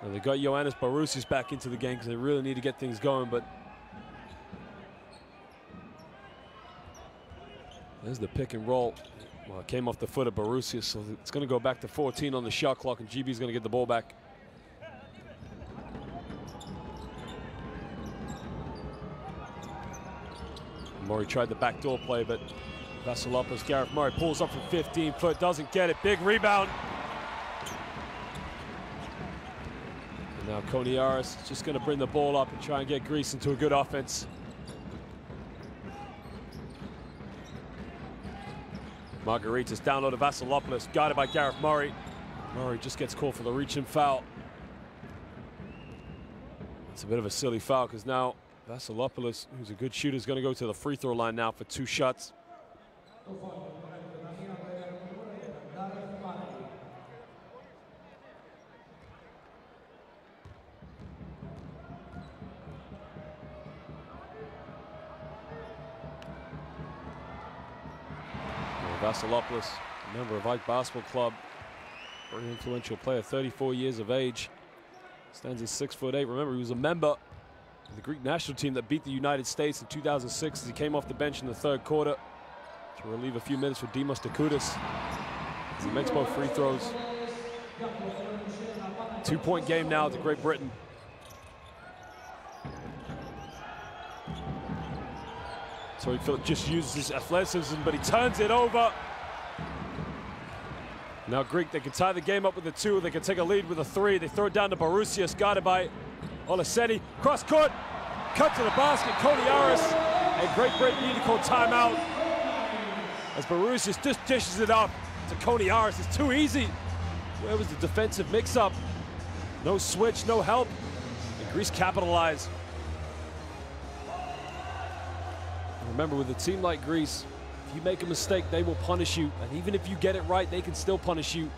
And they got Ioannis Barousias back into the game because they really need to get things going, but there's the pick and roll. Well, it came off the foot of Barousias, so it's going to go back to 14 on the shot clock, and GB is going to get the ball back. Murray tried the backdoor play, but Vasilopoulos, Gareth Murray pulls up from 15 foot, doesn't get it. Big rebound. And now Koniaris is just going to bring the ball up and try and get Greece into a good offense. Margaritas down low to Vasilopoulos, guarded by Gareth Murray. Murray just gets called for the reach and foul. It's a bit of a silly foul because now Vasilopoulos, who's a good shooter, is going to go to the free throw line now for 2 shots. Vasilopoulos, a member of Ike Basketball Club, very influential player, 34 years of age, stands at 6'8". Remember, he was a member of the Greek national team that beat the United States in 2006 as he came off the bench in the 3rd quarter to relieve a few minutes for Dimos Takoutis. As he makes both free throws. 2-point game now to Great Britain. Sorry, Phillip just uses his athleticism, but he turns it over. Now Greek, they can tie the game up with a 2. They can take a lead with a 3. They throw it down to Barousias, guarded by Olaseni. Cross court, cut to the basket, Koniaris. And Great Britain need to call timeout as Barousias just dishes it up to Koniaris. It's too easy. Where was the defensive mix-up? No switch, no help. And Greece capitalized. Remember, with a team like Greece, if you make a mistake, they will punish you. And even if you get it right, they can still punish you.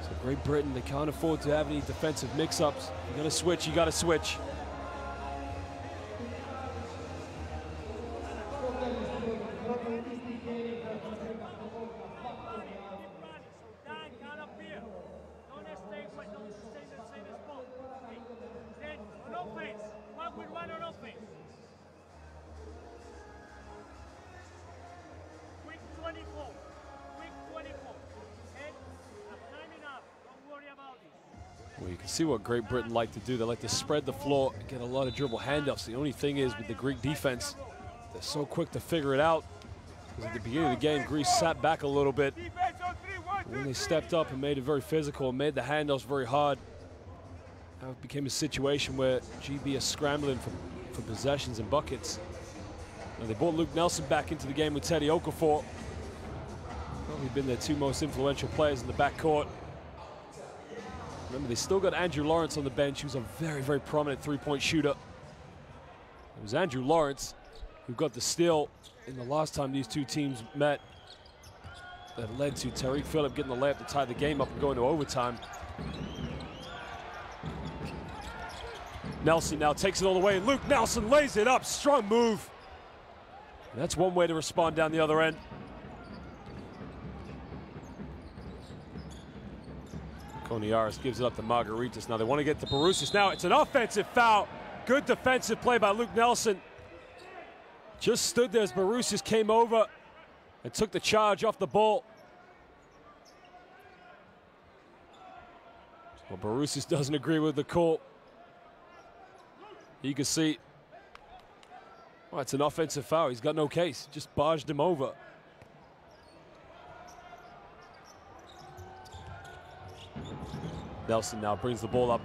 So Great Britain, they can't afford to have any defensive mix-ups. You're going to switch, you got to switch. Well, you can see what Great Britain like to do. They like to spread the floor and get a lot of dribble handoffs. The only thing is, with the Greek defense, they're so quick to figure it out. Because at the beginning of the game, Greece sat back a little bit. When they stepped up and made it very physical and made the handoffs very hard, now it became a situation where GB is scrambling for possessions and buckets. Now they brought Luke Nelson back into the game with Teddy Okafor. Probably been their 2 most influential players in the backcourt. Remember, they still got Andrew Lawrence on the bench, who's a very, very prominent 3-point shooter. It was Andrew Lawrence who got the steal in the last time these 2 teams met. that led to Tariq Phillip getting the layup to tie the game up and going to overtime. Nelson now takes it all the way. Luke Nelson lays it up. Strong move. And that's one way to respond down the other end. Koniaris gives it up to Margaritas. Now they want to get to Barusis. Now it's an offensive foul. Good defensive play by Luke Nelson. Just stood there as Barusis came over and took the charge off the ball. Well, Barusis doesn't agree with the call. You can see, well, it's an offensive foul. He's got no case. Just barged him over. Nelson now brings the ball up.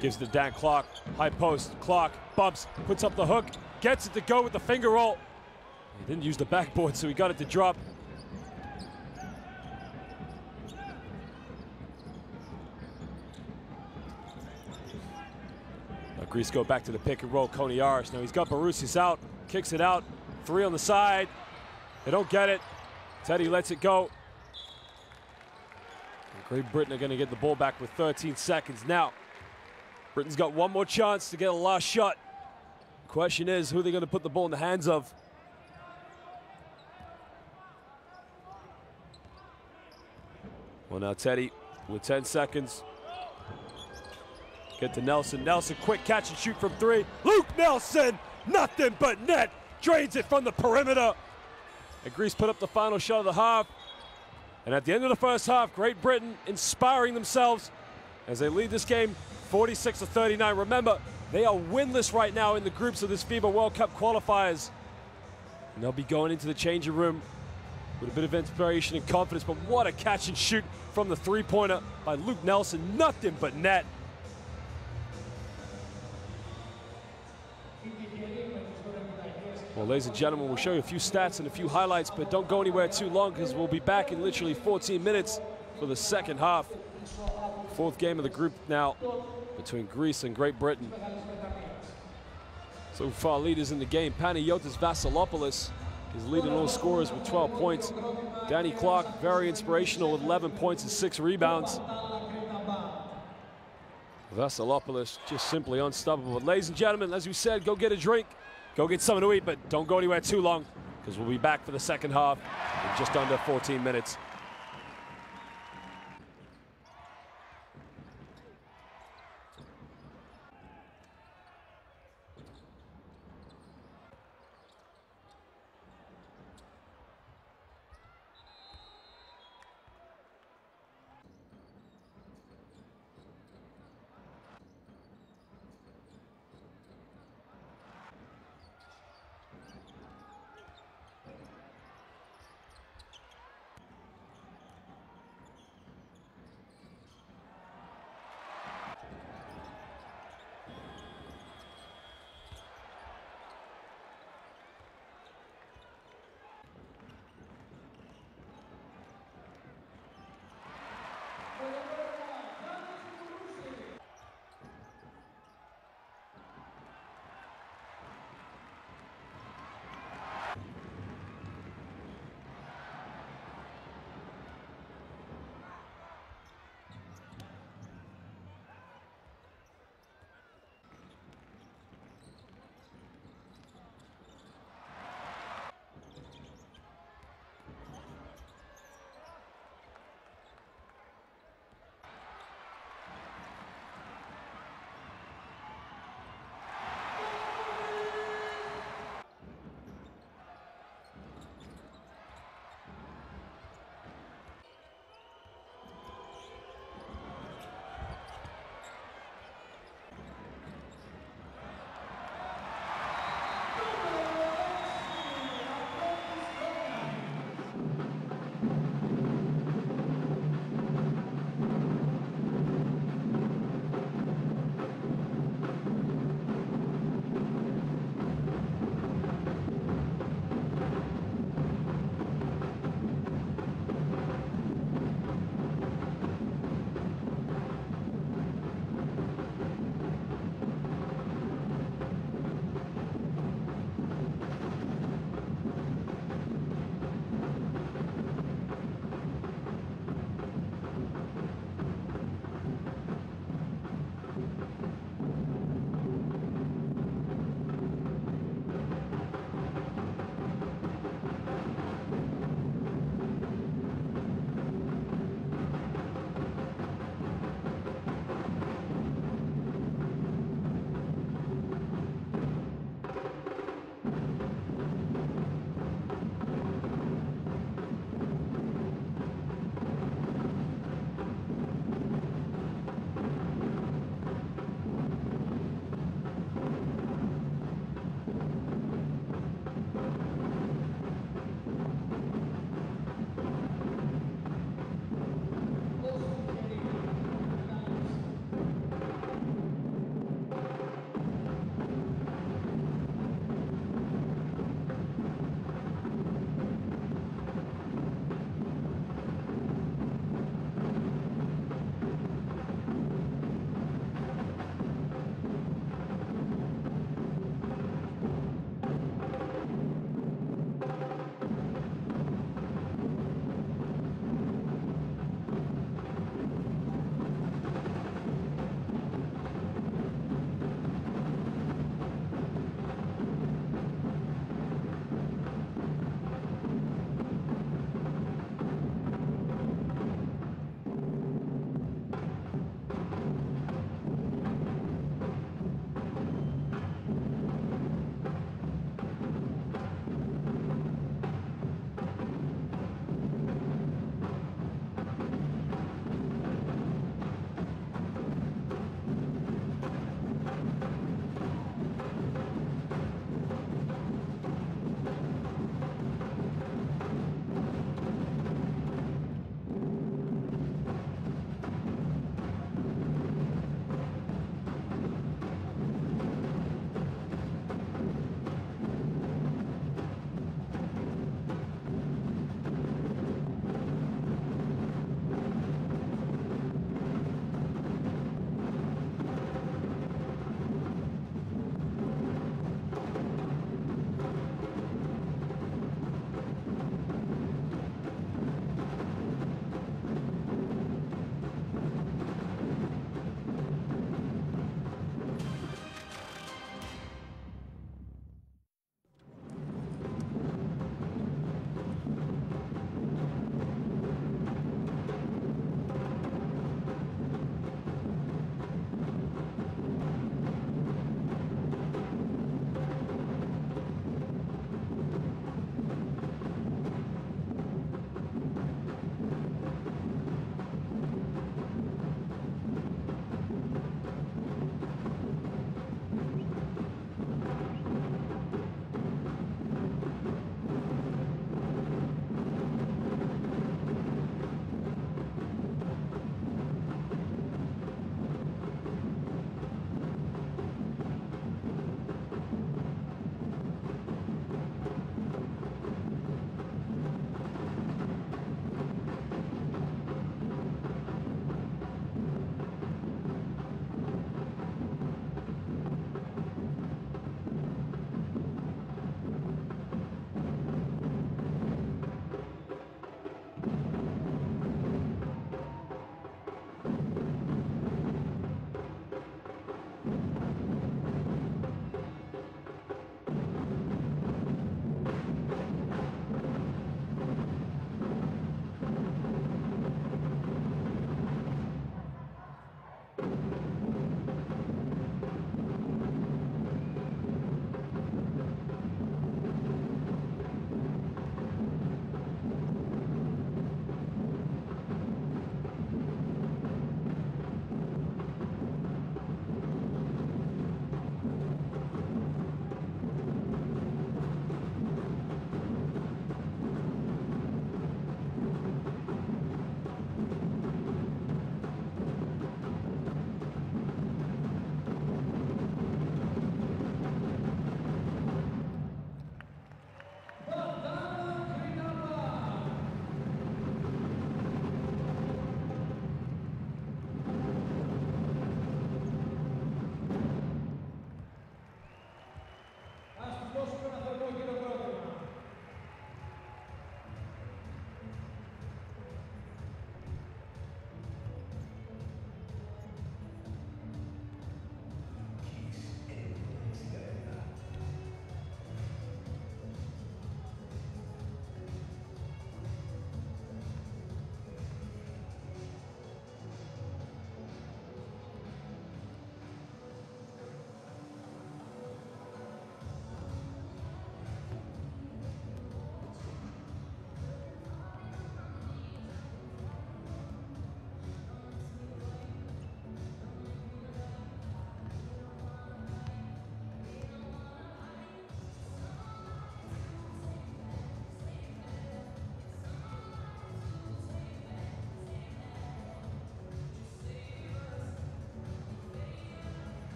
Gives it to Dan Clark. High post. Clark bumps, puts up the hook, gets it to go with the finger roll. He didn't use the backboard, so he got it to drop. Greece go back to the pick and roll. Koniaris. Now he's got Barusis out. Kicks it out. Three on the side. They don't get it. Teddy lets it go. And Great Britain are going to get the ball back with 13 seconds. Now, Britain's got one more chance to get a last shot. Question is, who are they going to put the ball in the hands of? Well, now Teddy with 10 seconds. Get to Nelson. Nelson, quick catch and shoot from three. Luke Nelson, nothing but net. Drains it from the perimeter. And Greece put up the final shot of the half. And at the end of the first half, Great Britain inspiring themselves as they lead this game 46-39. Remember, they are winless right now in the groups of this FIBA World Cup qualifiers. And they'll be going into the changing room with a bit of inspiration and confidence. But what a catch and shoot from the three-pointer by Luke Nelson. Nothing but net. Well, ladies and gentlemen, we'll show you a few stats and a few highlights, but don't go anywhere too long because we'll be back in literally 14 minutes for the second half. Fourth game of the group now between Greece and Great Britain. So far, leaders in the game. Panagiotis Vasilopoulos is leading all scorers with 12 points. Danny Clark, very inspirational with 11 points and 6 rebounds. Vasilopoulos just simply unstoppable. But ladies and gentlemen, as we said, go get a drink. Go get something to eat, but don't go anywhere too long because we'll be back for the second half in just under 14 minutes.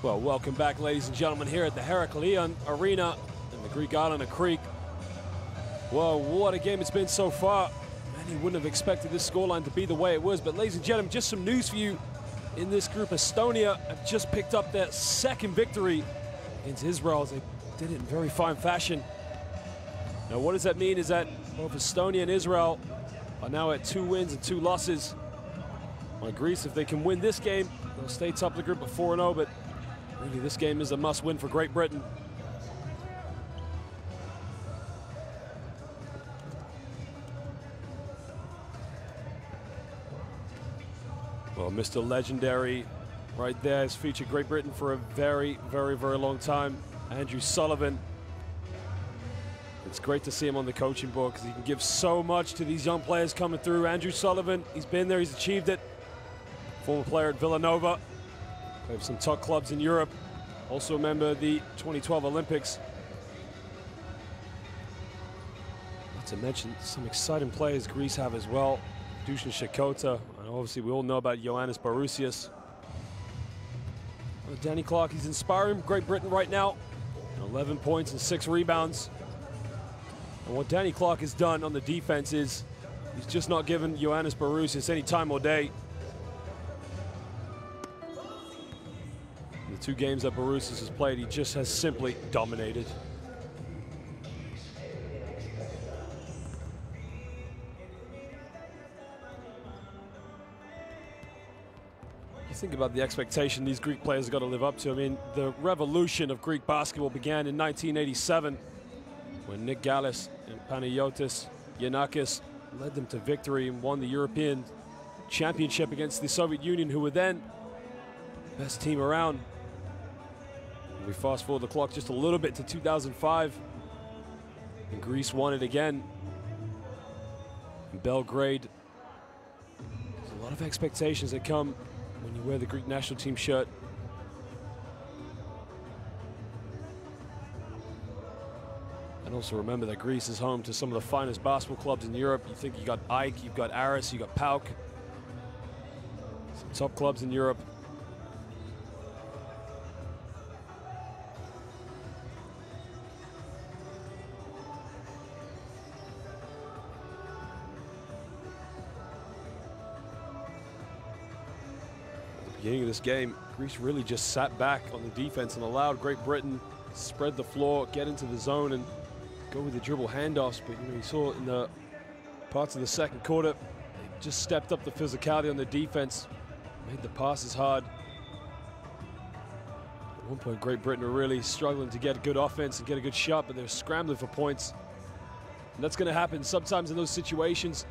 Well, welcome back, ladies and gentlemen, here at the Heraklion Arena in the Greek island of Crete. Well, what a game it's been so far. Many wouldn't have expected this scoreline to be the way it was, but ladies and gentlemen, just some news for you. In this group, Estonia have just picked up their second victory against Israel. They did it in very fine fashion. Now, what does that mean is that both Estonia and Israel are now at 2 wins and 2 losses. On Greece, if they can win this game, they'll stay top of the group at 4-0, but really, this game is a must-win for Great Britain. Well, Mr. Legendary right there has featured Great Britain for a very, very, very long time. Andrew Sullivan. It's great to see him on the coaching board because he can give so much to these young players coming through. Andrew Sullivan, he's been there, he's achieved it. Former player at Villanova. Played for some top clubs in Europe. Also a member of the 2012 Olympics. Not to mention some exciting players Greece have as well. Dusan Shakota, and obviously we all know about Ioannis Barousias. Well, Danny Clark, he's inspiring Great Britain right now. 11 points and 6 rebounds. And what Danny Clark has done on the defense is he's just not given Ioannis Barousias any time or day. The 2 games that Barousias has played, he just has simply dominated. You think about the expectation these Greek players have got to live up to. I mean, the revolution of Greek basketball began in 1987 when Nick Gallis and Panayotis Giannakis led them to victory and won the European Championship against the Soviet Union, who were then the best team around. We fast forward the clock just a little bit to 2005, and Greece won it again in Belgrade. There's a lot of expectations that come when you wear the Greek national team shirt. And also remember that Greece is home to some of the finest basketball clubs in Europe. You think you got AEK, you've got Aris, you got PAOK, some top clubs in Europe. Beginning of this game, Greece really just sat back on the defense and allowed Great Britain to spread the floor, get into the zone, and go with the dribble handoffs. But you saw in the parts of the second quarter, they just stepped up the physicality on the defense, made the passes hard. At one point, Great Britain were really struggling to get a good offense and get a good shot, but they're scrambling for points. And that's going to happen sometimes in those situations.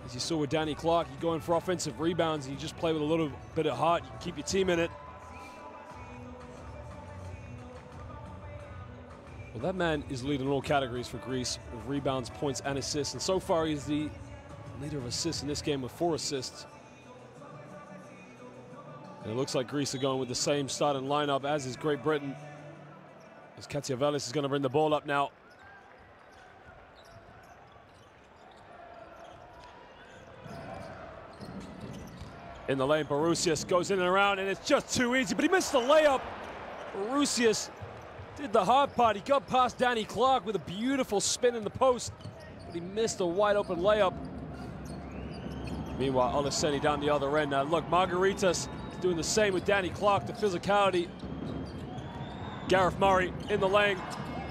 As you saw with Danny Clark, you go in for offensive rebounds and you just play with a little bit of heart. You can keep your team in it. Well, that man is leading all categories for Greece with rebounds, points, and assists. And so far, he's the leader of assists in this game with 4 assists. And it looks like Greece are going with the same starting lineup as is Great Britain. As Katsiavelis is going to bring the ball up now. In the lane, Barousias goes in and around, and it's just too easy, but he missed the layup. Barousias did the hard part. He got past Danny Clark with a beautiful spin in the post, but he missed a wide open layup. Meanwhile, Olaseni down the other end. Now look, Margaritas doing the same with Danny Clark, the physicality. Gareth Murray in the lane,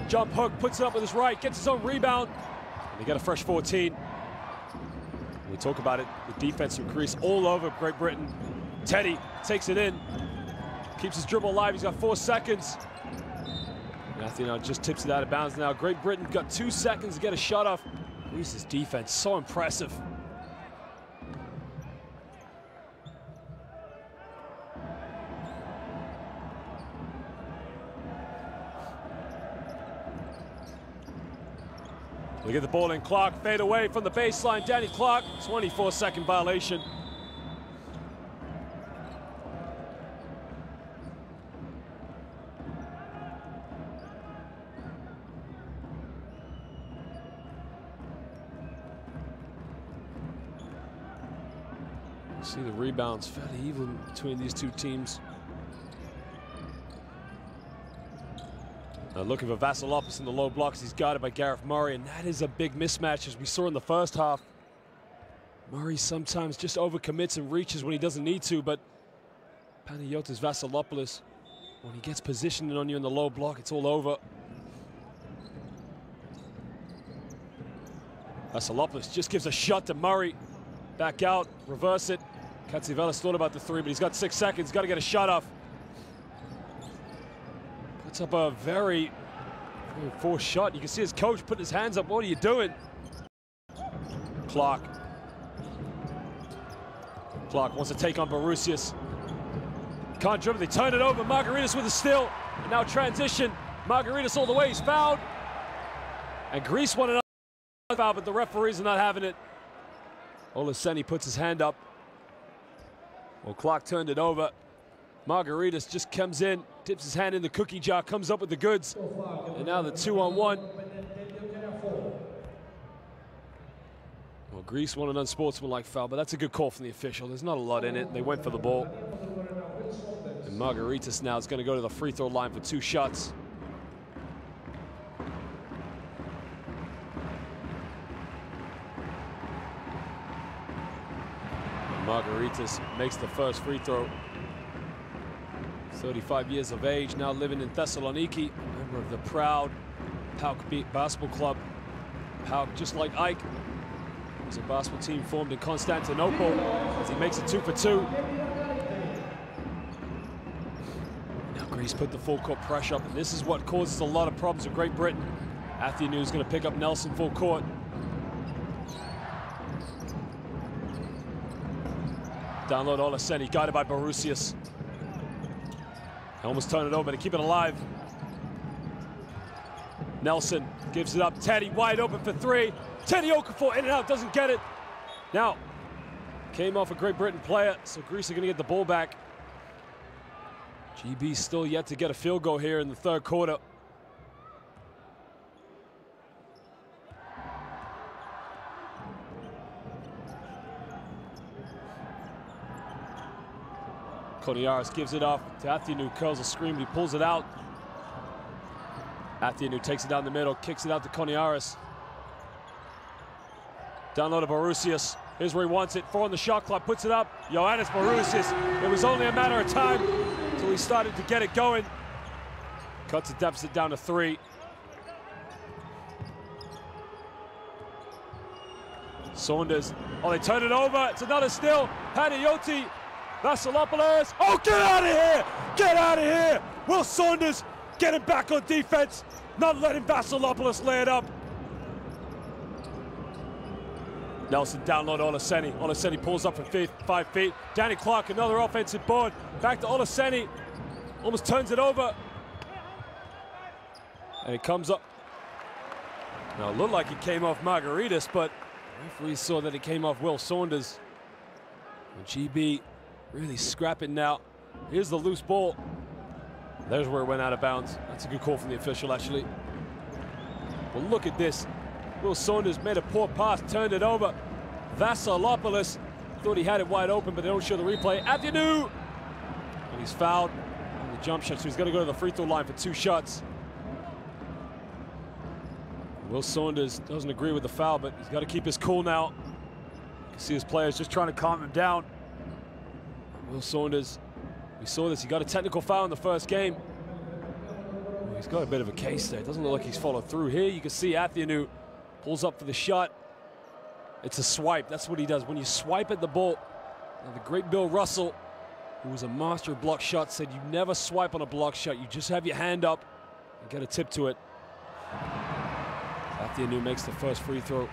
jump hook, puts it up with his right, gets his own rebound, and they get a fresh 14. We talk about it, the defense from Greece all over Great Britain. Teddy takes it in, keeps his dribble alive. He's got 4 seconds. Matthew now just tips it out of bounds now. Great Britain got 2 seconds to get a shot off. Greece's defense, so impressive. They get the ball in. Clark fade away from the baseline. Danny Clark, 24-second violation. See the rebounds fairly even between these two teams. Looking for Vasilopoulos in the low blocks. He's guarded by Gareth Murray, and that is a big mismatch, as we saw in the first half. Murray sometimes just overcommits and reaches when he doesn't need to, but Panagiotis Vasilopoulos, when he gets positioned on you in the low block, it's all over. Vasilopoulos just gives a shot to Murray. Back out, reverse it. Katsivelis thought about the three, but he's got 6 seconds. Got to get a shot off. Puts up a very forced shot. You can see his coach putting his hands up. What are you doing? Clark wants to take on Barusius. Can't dribble. They turn it over. Margaritis with a steal. And now transition. Margaritis all the way. He's fouled. And Greece won another foul, but the referees are not having it. Olaseni puts his hand up. Well, Clark turned it over. Margaritis just comes in, dips his hand in the cookie jar, comes up with the goods. And now the 2-on-1. Well, Greece won an unsportsmanlike foul, but that's a good call from the official. There's not a lot in it. They went for the ball. And Margaritis now is going to go to the free throw line for 2 shots. And Margaritis makes the first free throw. 35 years of age, now living in Thessaloniki, member of the proud PAOK basketball club. PAOK, just like Ike, was a basketball team formed in Constantinople, as he makes it 2 for 2. Now Greece put the full court pressure up, and this is what causes a lot of problems with Great Britain. Athenu is going to pick up Nelson full court. Download Olaseni, guided by Barusius. Almost turn it over to keep it alive. Nelson gives it up. Teddy wide open for 3. Teddy Okafor in and out, doesn't get it. Now, came off a Great Britain player, so Greece are going to get the ball back. GB still yet to get a field goal here in the third quarter. Koniaris gives it off to Athenu, curls a screen, but he pulls it out. Athenu takes it down the middle, kicks it out to Koniaris. Down low to Barusius. Here's where he wants it. 4 on the shot clock, puts it up. Ioannis Barusius. It was only a matter of time until he started to get it going. Cuts the deficit down to 3. Saunders. Oh, they turn it over. It's another steal. Panagiotis Vasilopoulos. Oh, get out of here! Get out of here! Will Saunders getting back on defense, not letting Vasilopoulos lay it up. Nelson download Olaseni. Olaseni pulls up from 5 feet. Danny Clark, another offensive board. Back to Olaseni. Almost turns it over. And it comes up. Now, it looked like it came off Margaritis, but the referee saw that it came off Will Saunders. And GB really scrapping now. Here's the loose ball. There's where it went out of bounds. That's a good call from the official, actually. Well, look at this. Will Saunders made a poor pass, turned it over. Vasilopoulos thought he had it wide open, but they don't show the replay. Athenu! And he's fouled on the jump shot, so he's got to go to the free throw line for 2 shots. Will Saunders doesn't agree with the foul, but he's got to keep his cool now. You can see his players just trying to calm him down. Will Saunders, we saw this, he got a technical foul in the first game. Well, he's got a bit of a case there. It doesn't look like he's followed through. Here you can see Athenu pulls up for the shot. It's a swipe, that's what he does. When you swipe at the ball, now the great Bill Russell, who was a master of block shots, said you never swipe on a block shot. You just have your hand up and get a tip to it. Athenu makes the first free throw.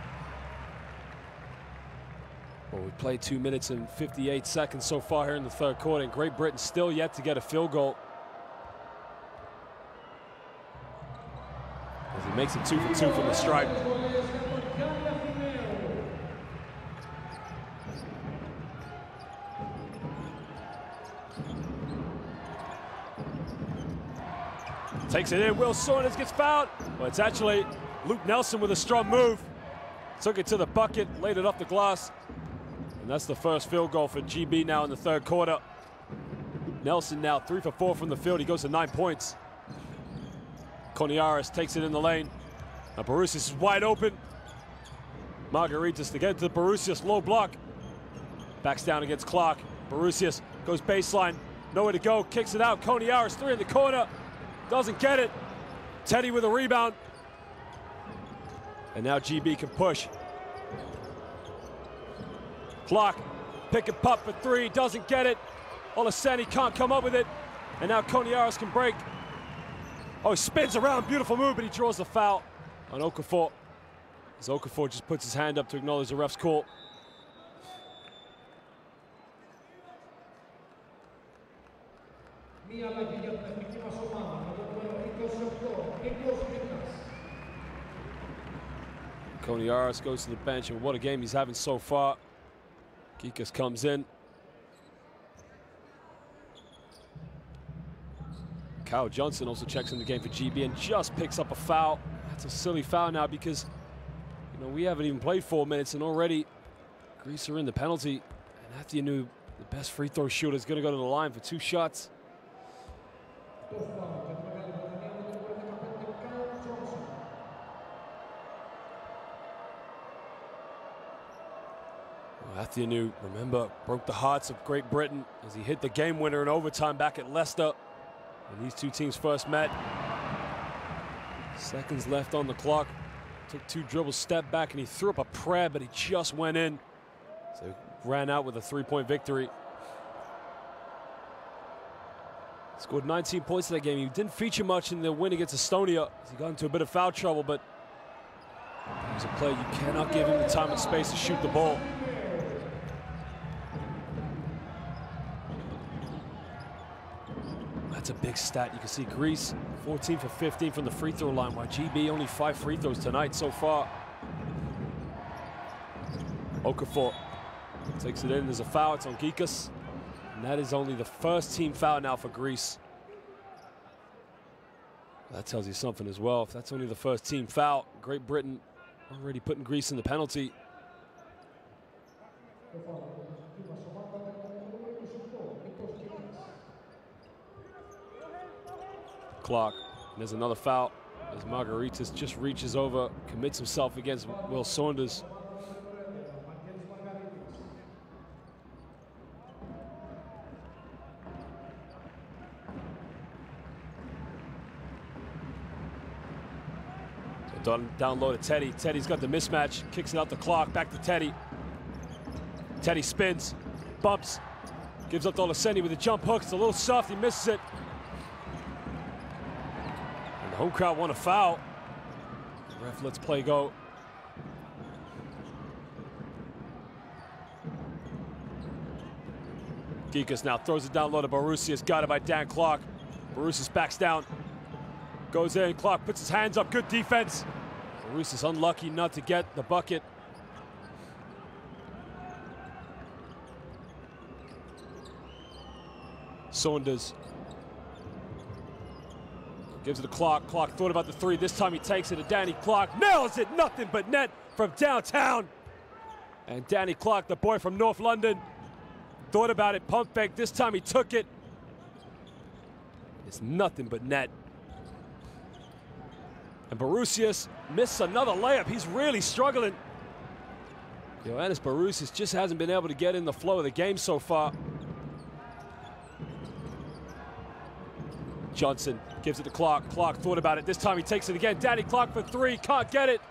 Well, we played 2 minutes and 58 seconds so far here in the third quarter, and Great Britain still yet to get a field goal. As he makes it 2 for 2 from the stripe. Takes it in, Will Saunders gets fouled. Well, it's actually Luke Nelson with a strong move. Took it to the bucket, laid it off the glass. And that's the first field goal for GB now in the third quarter. Nelson now 3 for 4 from the field. He goes to 9 points. Koniaris takes it in the lane. Now Barusias is wide open. Margaritas to get to Barusias, low block. Backs down against Clark. Barusias goes baseline, nowhere to go, kicks it out. Koniaris, three in the corner, doesn't get it. Teddy with a rebound. And now GB can push. Clark, pick and pop for three, doesn't get it. Olaseni can't come up with it. And now Koniaris can break. Oh, he spins around, beautiful move, but he draws the foul on Okafor. As Okafor just puts his hand up to acknowledge the ref's call. Koniaris goes to the bench, and what a game he's having so far. Gikas comes in. Kyle Johnson also checks in the game for GB and just picks up a foul. That's a silly foul now because, you know, we haven't even played 4 minutes and already Greece are in the penalty. And after you knew the best free throw shooter is going to go to the line for 2 shots. Athianu, remember, broke the hearts of Great Britain as he hit the game winner in overtime back at Leicester when these two teams first met. Seconds left on the clock. Took 2 dribbles, stepped back, and he threw up a prayer, but he just went in. So he ran out with a 3-point victory. Scored 19 points in that game. He didn't feature much in the win against Estonia as he got into a bit of foul trouble, but as a player, you cannot give him the time and space to shoot the ball. That's a big stat. You can see Greece 14 for 15 from the free throw line, while GB only 5 free throws tonight so far. Okafor takes it in. There's a foul. It's on Gikas. And that is only the first team foul now for Greece. That tells you something as well. If that's only the first team foul, Great Britain already putting Greece in the penalty. Clark, and there's another foul as Margaritas just reaches over, commits himself against Will Saunders. So down low to Teddy. Teddy's got the mismatch, kicks it out to Clark, back to Teddy. Teddy spins, bumps, gives up to Olaseni with a jump hook. It's a little soft, he misses it. Home crowd want a foul. The ref lets play go. Gikas now throws it down low to Barusias. Got it by Dan Clark. Barusias backs down. Goes in. Clark puts his hands up. Good defense. Barusias unlucky not to get the bucket. Saunders gives it to Clark. Clark thought about the 3. This time he takes it to Danny Clark. Nails it. Nothing but net from downtown. And Danny Clark, the boy from North London, thought about it. Pump fake. This time he took it. It's nothing but net. And Barusias missed another layup. He's really struggling. Ioannis Barusias just hasn't been able to get in the flow of the game so far. Johnson gives it to Clark. Clark thought about it. This time he takes it again. Danny Clark for 3. Can't get it.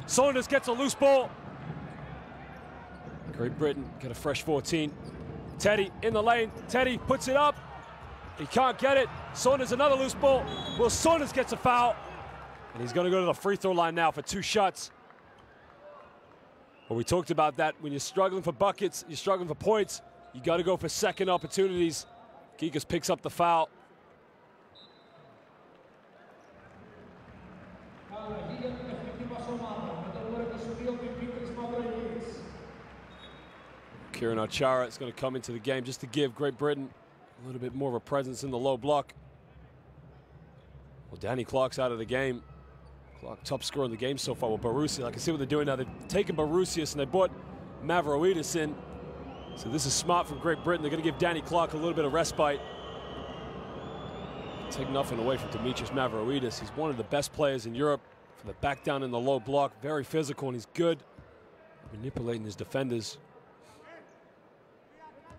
Saunders gets a loose ball. Great Britain get a fresh 14. Teddy in the lane. Teddy puts it up. He can't get it. Saunders another loose ball. Well, Saunders gets a foul. And he's going to go to the free throw line now for 2 shots. Well, we talked about that. When you're struggling for buckets, you're struggling for points, you got to go for second opportunities. Gikas picks up the foul. Kieran Achara is going to come into the game just to give Great Britain a little bit more of a presence in the low block. Well, Danny Clark's out of the game. Clark top scorer in the game so far with Barusias. I can see what they're doing now. They've taken Barusias and they brought Mavroidis in. So this is smart from Great Britain. They're going to give Danny Clark a little bit of respite. Take nothing away from Demetrius Mavroidis. He's one of the best players in Europe for the back down in the low block. Very physical, and he's good at manipulating his defenders.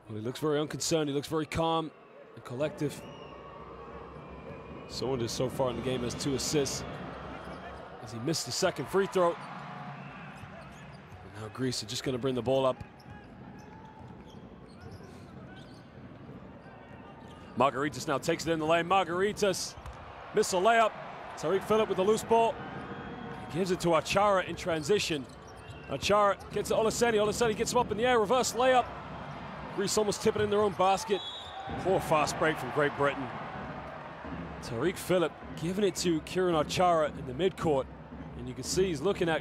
Well, he looks very unconcerned. He looks very calm and collective. Saunders so far in the game has 2 assists as he missed the second free throw. And now Greece are just going to bring the ball up. Margaritas now takes it in the lane. Margaritas missed a layup. Tariq Phillip with the loose ball. He gives it to Achara in transition. Achara gets to Olaseni. Olaseni gets him up in the air. Reverse layup. Greece almost tipping in their own basket. Poor fast break from Great Britain. Tariq Phillip giving it to Kieran Achara in the midcourt. And you can see he's looking at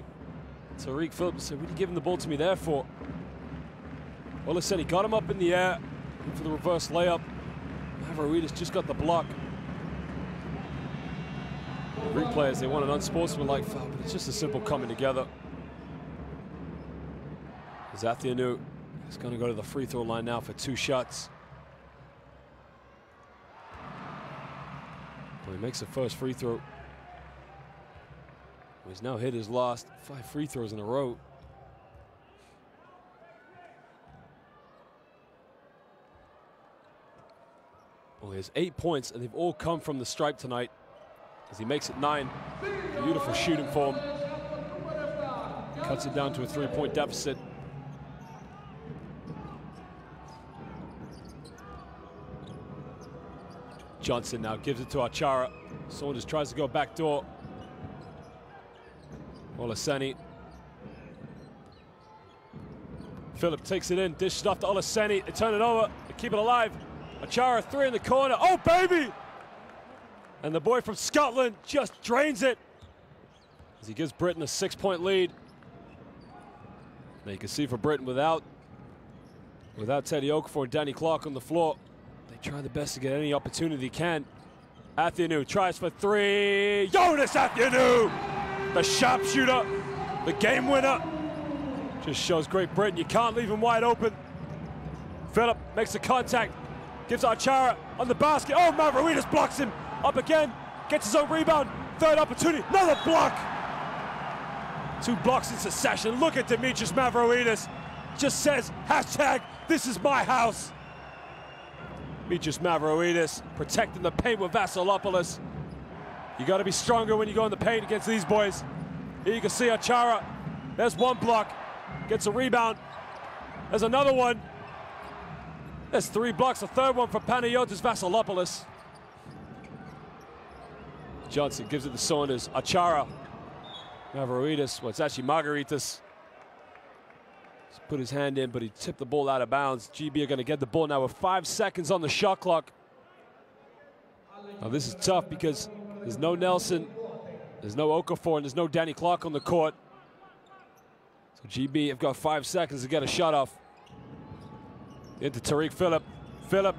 Tariq Phillip and said, what are you giving the ball to me there for? Olaseni got him up in the air for the reverse layup. Mavroidis just got the block. Greek players, they want an unsportsmanlike foul, but it's just a simple coming together. Zathianou is going to go to the free throw line now for 2 shots. Well, he makes the first free throw. He's now hit his last 5 free throws in a row. Well, he has 8 points, and they've all come from the stripe tonight as he makes it 9. Beautiful shooting form. Cuts it down to a 3-point deficit. Johnson now gives it to Achara. Saunders tries to go back door. Olaseni. Phillip takes it in, dishes it off to Olaseni. They turn it over, they keep it alive. Achara, 3 in the corner. Oh, baby! And the boy from Scotland just drains it as he gives Britain a 6-point lead. Now you can see for Britain, without Teddy Okafor and Danny Clark on the floor, they try the best to get any opportunity they can. Athianou tries for 3. Jonas Athianou, the sharpshooter, the game winner. Just shows Great Britain you can't leave him wide open. Phillip makes the contact, gives Achara on the basket. Oh, Mavroidis blocks him. Up again, gets his own rebound. 3rd opportunity, another block. 2 blocks in succession. Look at Demetrius Mavroidis. Just says, hashtag, this is my house. Demetrius Mavroidis protecting the paint with Vasilopoulos. You got to be stronger when you go in the paint against these boys. Here you can see Achara. There's 1 block. Gets a rebound. There's another one. There's 3 blocks. A 3rd one for Panayotis Vasilopoulos. Johnson gives it to Saunders. Achara. Mavroidis. Well, it's actually Margaritas. He's put his hand in, but he tipped the ball out of bounds. GB are going to get the ball now with 5 seconds on the shot clock. Now this is tough because there's no Nelson, there's no Okafor, and there's no Danny Clark on the court. So GB have got 5 seconds to get a shot off. Into Tariq Phillip. Phillip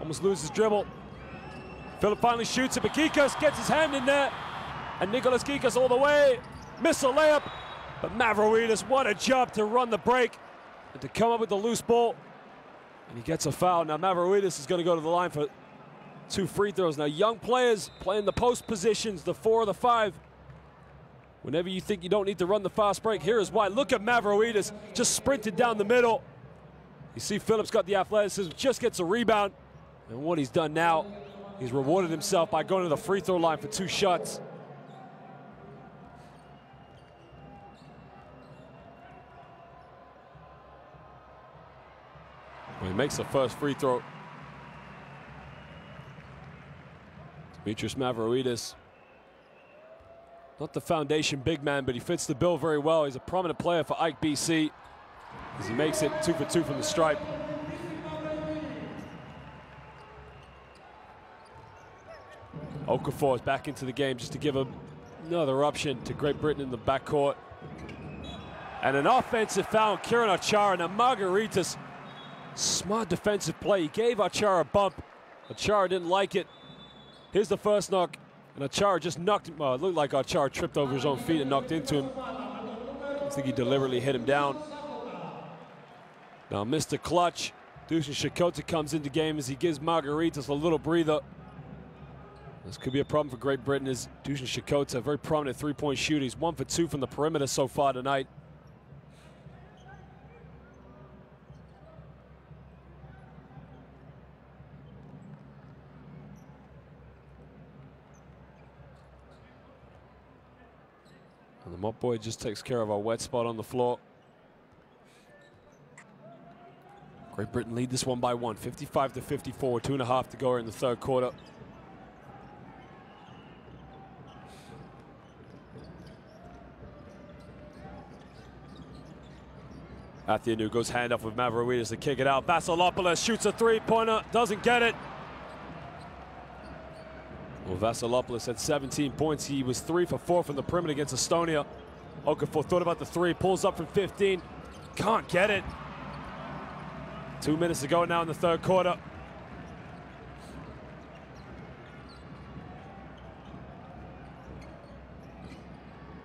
almost loses dribble. Phillip finally shoots it, but Kikas gets his hand in there. And Nicholas Kikas all the way. Miss a layup. But Mavroidis, what a job to run the break and to come up with the loose ball. And he gets a foul. Now Mavroidis is going to go to the line for 2 free throws. Now young players playing the post positions, the 4 or the 5. Whenever you think you don't need to run the fast break, here is why. Look at Mavroidis just sprinted down the middle. You see Phillip's got the athleticism, just gets a rebound. And what he's done now, he's rewarded himself by going to the free throw line for 2 shots. Well, he makes the first free throw. Demetrius Mavroidis. Not the foundation big man, but he fits the bill very well. He's a prominent player for Ike BC as he makes it 2 for 2 from the stripe. Okafor is back into the game just to give another option to Great Britain in the backcourt. And an offensive foul on Kieran Achara. Now Margaritas, smart defensive play. He gave Achara a bump. Achara didn't like it. Here's the first knock. And Achara just knocked him. Well, it looked like Achara tripped over his own feet and knocked into him. I think he deliberately hit him down. Now Mr. Clutch, Dusan Shakota comes into game as he gives Margaritas a little breather. This could be a problem for Great Britain as Dusan Shikota, a very prominent three-point shooter. He's 1 for 2 from the perimeter so far tonight. And the mop boy just takes care of our wet spot on the floor. Great Britain lead this one by 1, 55-54, 2.5 to go in the third quarter. Athianu goes hand off with Mavroidis to kick it out. Vasilopoulos shoots a three-pointer, doesn't get it. Well, Vasilopoulos had 17 points. He was 3 for 4 from the perimeter against Estonia. Okafor thought about the three, pulls up from 15, can't get it. 2 minutes to go now in the third quarter.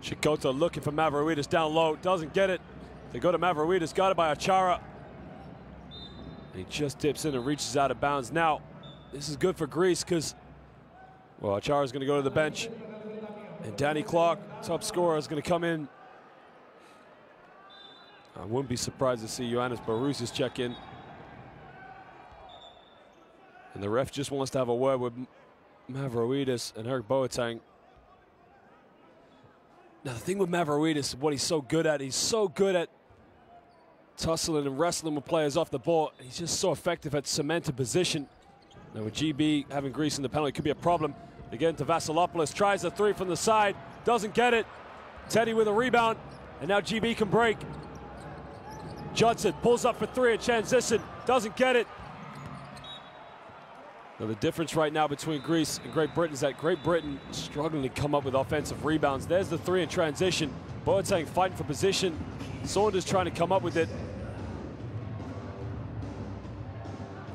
Shikota looking for Mavroidis down low, doesn't get it. They go to Mavroidis, got it by Achara. He just dips in and reaches out of bounds. Now, this is good for Greece because, well, Achara's going to go to the bench. And Danny Clark, top scorer, is going to come in. I wouldn't be surprised to see Ioannis Barousis check in. And the ref just wants to have a word with Mavroidis and Eric Boateng. Now, the thing with Mavroidis, what he's so good at tussling and wrestling with players off the ball. He's just so effective at cemented position. Now, with GB having Greece in the penalty, it could be a problem. They get into Vasilopoulos, tries a three from the side, doesn't get it. Teddy with a rebound, and now GB can break. Judson pulls up for three at transition, doesn't get it. Now, the difference right now between Greece and Great Britain is that Great Britain struggling to come up with offensive rebounds. There's the three in transition. Boateng fighting for position. Saunders trying to come up with it.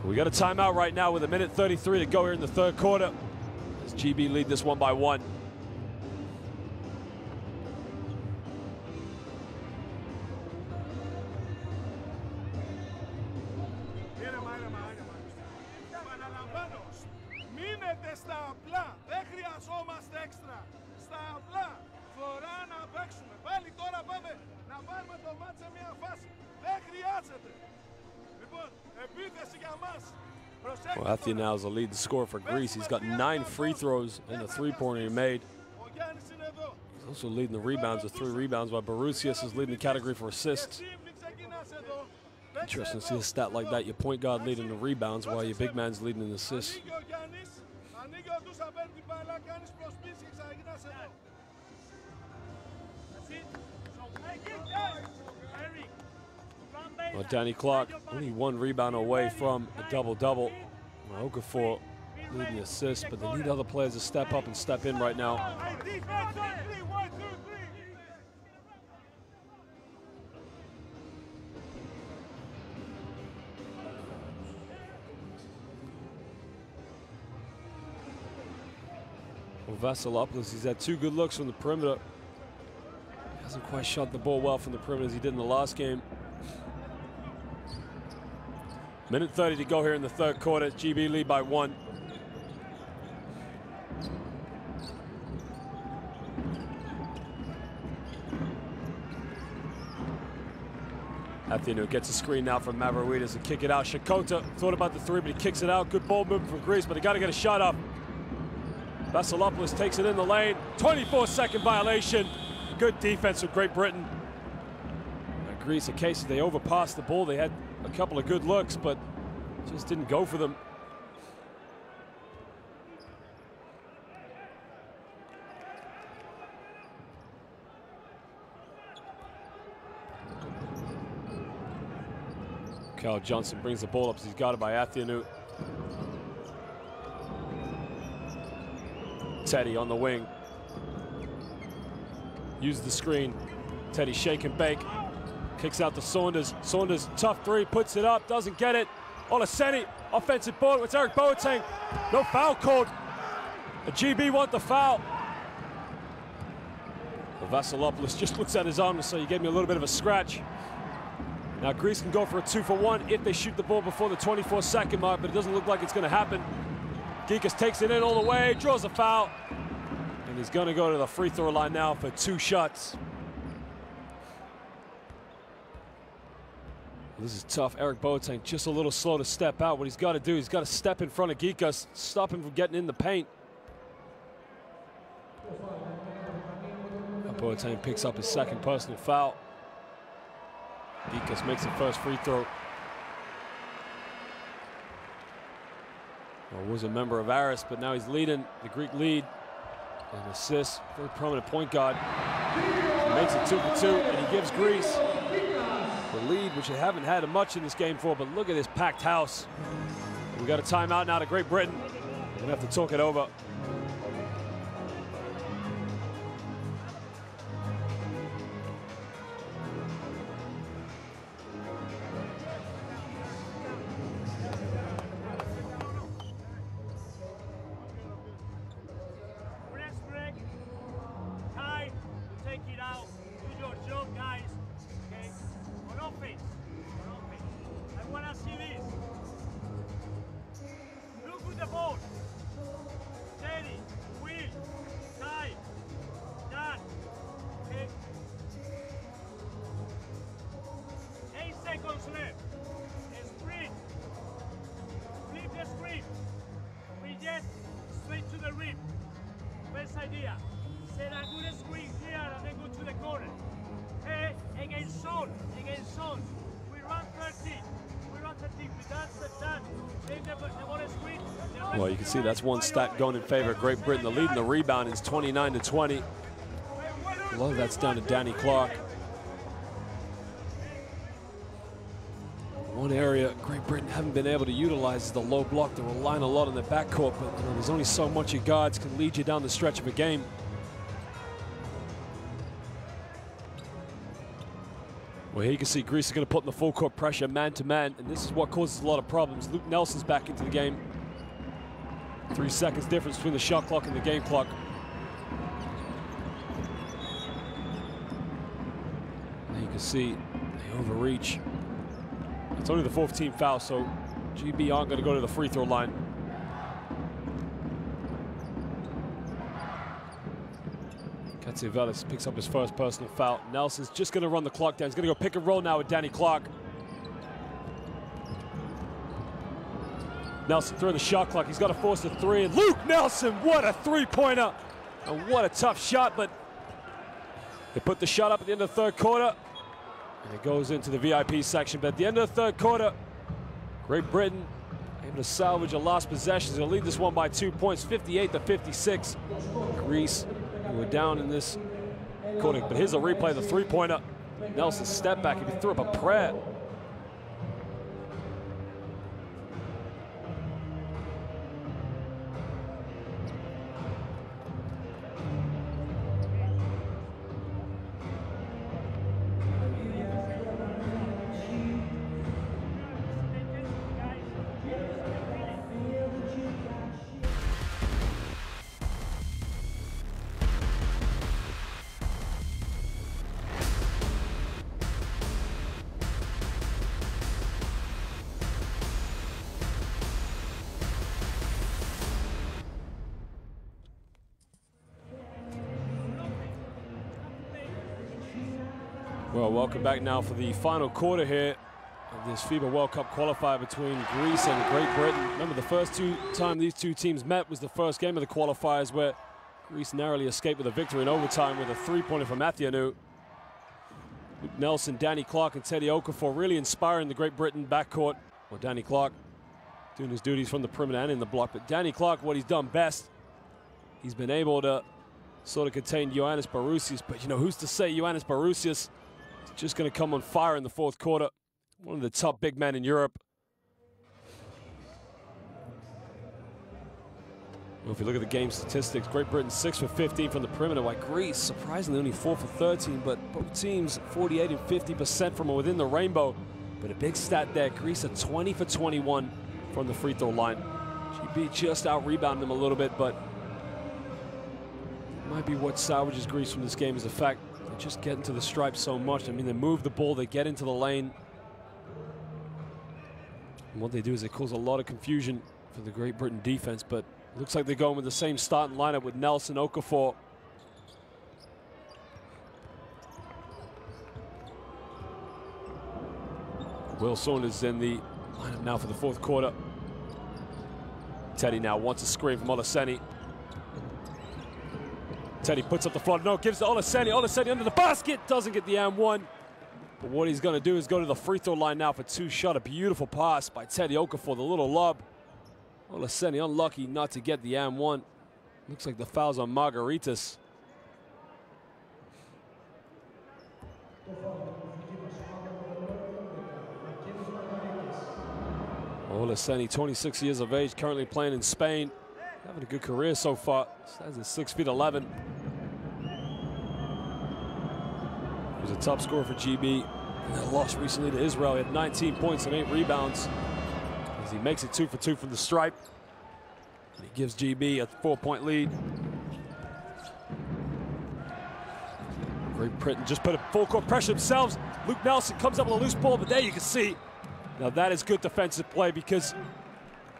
We got a timeout right now with 1:33 to go here in the third quarter as GB lead this one by 1. Well, Athianu now is the lead scorer for Greece. He's got 9 free throws and a three-pointer he made. He's also leading the rebounds with 3 rebounds, while Barousias is leading the category for assists. Interesting to see a stat like that. Your point guard leading the rebounds while your big man's leading the assists. Well, Danny Clark only 1 rebound away from a double-double. Okafor leading the assists, but they need other players to step up and step in right now. Well, Vasilopoulos, he's had 2 good looks from the perimeter. He hasn't quite shot the ball well from the perimeter as he did in the last game. 1:30 to go here in the third quarter. GB lead by 1. Athianu gets a screen now from Mavroidis to kick it out. Shikota thought about the three, but he kicks it out. Good ball movement from Greece, but they got to get a shot up. Vasilopoulos takes it in the lane. 24-second violation. Good defense with Great Britain. And Greece, in cases they overpassed the ball. They had a couple of good looks, but just didn't go for them. Cal Johnson brings the ball up as he's got it by Athianu. Teddy on the wing. Uses the screen. Teddy shake and bake. Kicks out to Saunders. Saunders, tough three, puts it up, doesn't get it. Olaseni, offensive board. It's Eric Boateng. No foul called. The GB want the foul. Well, Vasilopoulos just looks at his arm to say, you gave me a little bit of a scratch. Now Greece can go for a 2-for-1 if they shoot the ball before the 24-second mark, but it doesn't look like it's going to happen. Gikas takes it in all the way, draws a foul, and he's going to go to the free throw line now for 2 shots. This is tough. Eric Boateng just a little slow to step out. What he's got to do, he's got to step in front of Gikas, stop him from getting in the paint. Boateng picks up his 2nd personal foul. Gikas makes the first free throw. Well, was a member of Aris, but now he's leading the Greek lead and assists. Very prominent point guard. He makes it 2 for 2, and he gives Greece the lead, which they haven't had much in this game for, but look at this packed house. We got a timeout now to Great Britain. We're gonna have to talk it over. Well, you can see that's one stat going in favor of Great Britain. The lead in the rebound is 29 to 20. A lot of that's down to Danny Clark. One area Great Britain haven't been able to utilize is the low block. They're relying a lot on the backcourt, but there's only so much your guards can lead you down the stretch of a game. Well, here you can see Greece is going to put in the full court pressure man to man, and this is what causes a lot of problems. Luke Nelson's back into the game. 3 seconds difference between the shot clock and the game clock. And you can see they overreach. It's only the 4th team foul, so GB aren't going to go to the free throw line. Katsivelis picks up his first personal foul. Nelson's just going to run the clock down. He's going to go pick and roll now with Danny Clark. Nelson throwing the shot clock. He's got to force the 3. And Luke Nelson, what a 3-pointer. And what a tough shot, but they put the shot up at the end of the 3rd quarter. And it goes into the VIP section. But at the end of the 3rd quarter, Great Britain able to salvage a last possession. They'll lead this one by 2 points, 58 to 56. Greece, who were down in this quarter. But here's a replay of the 3-pointer. Nelson step back. He threw up a prayer. Well, welcome back now for the final quarter here of this FIBA World Cup qualifier between Greece and Great Britain. Remember, the first time these two teams met was the first game of the qualifiers, where Greece narrowly escaped with a victory in overtime with a 3-pointer from Athianou. Luke Nelson, Danny Clark, and Teddy Okafor really inspiring the Great Britain backcourt. Well, Danny Clark doing his duties from the perimeter and in the block. But Danny Clark, what he's done best, he's been able to sort of contain Ioannis Barousias. But, you know, who's to say Ioannis Barousias just going to come on fire in the 4th quarter? One of the top big men in Europe. Well, if you look at the game statistics, Great Britain 6 for 15 from the perimeter, while Greece surprisingly only 4 for 13, but both teams 48 and 50% from within the rainbow. But a big stat there, Greece are 20 for 21 from the free throw line. GB just out-rebounded them a little bit, but it might be what salvages Greece from this game is the fact they just get into the stripes so much. I mean, they move the ball, they get into the lane. And what they do is they cause a lot of confusion for the Great Britain defense, but looks like they're going with the same starting lineup with Nelson, Okafor. Will Saunders in the lineup now for the fourth quarter. Teddy now wants a screen from Olaseni. Teddy puts up the front, no, gives to Olaseni. Olaseni under the basket, doesn't get the and-one. But what he's going to do is go to the free throw line now for two shot. A beautiful pass by Teddy Okafor, the little lob. Olaseni unlucky not to get the and-one. Looks like the foul's on Margaritas. Olaseni, 26 years of age, currently playing in Spain. Having a good career so far. Stands at 6'11". He was a top scorer for GB. And that loss recently to Israel. He had 19 points and 8 rebounds. As he makes it 2 for 2 from the stripe. And he gives GB a 4-point lead. Great Britain just put a full court pressure themselves. Luke Nelson comes up with a loose ball, but there you can see. Now that is good defensive play because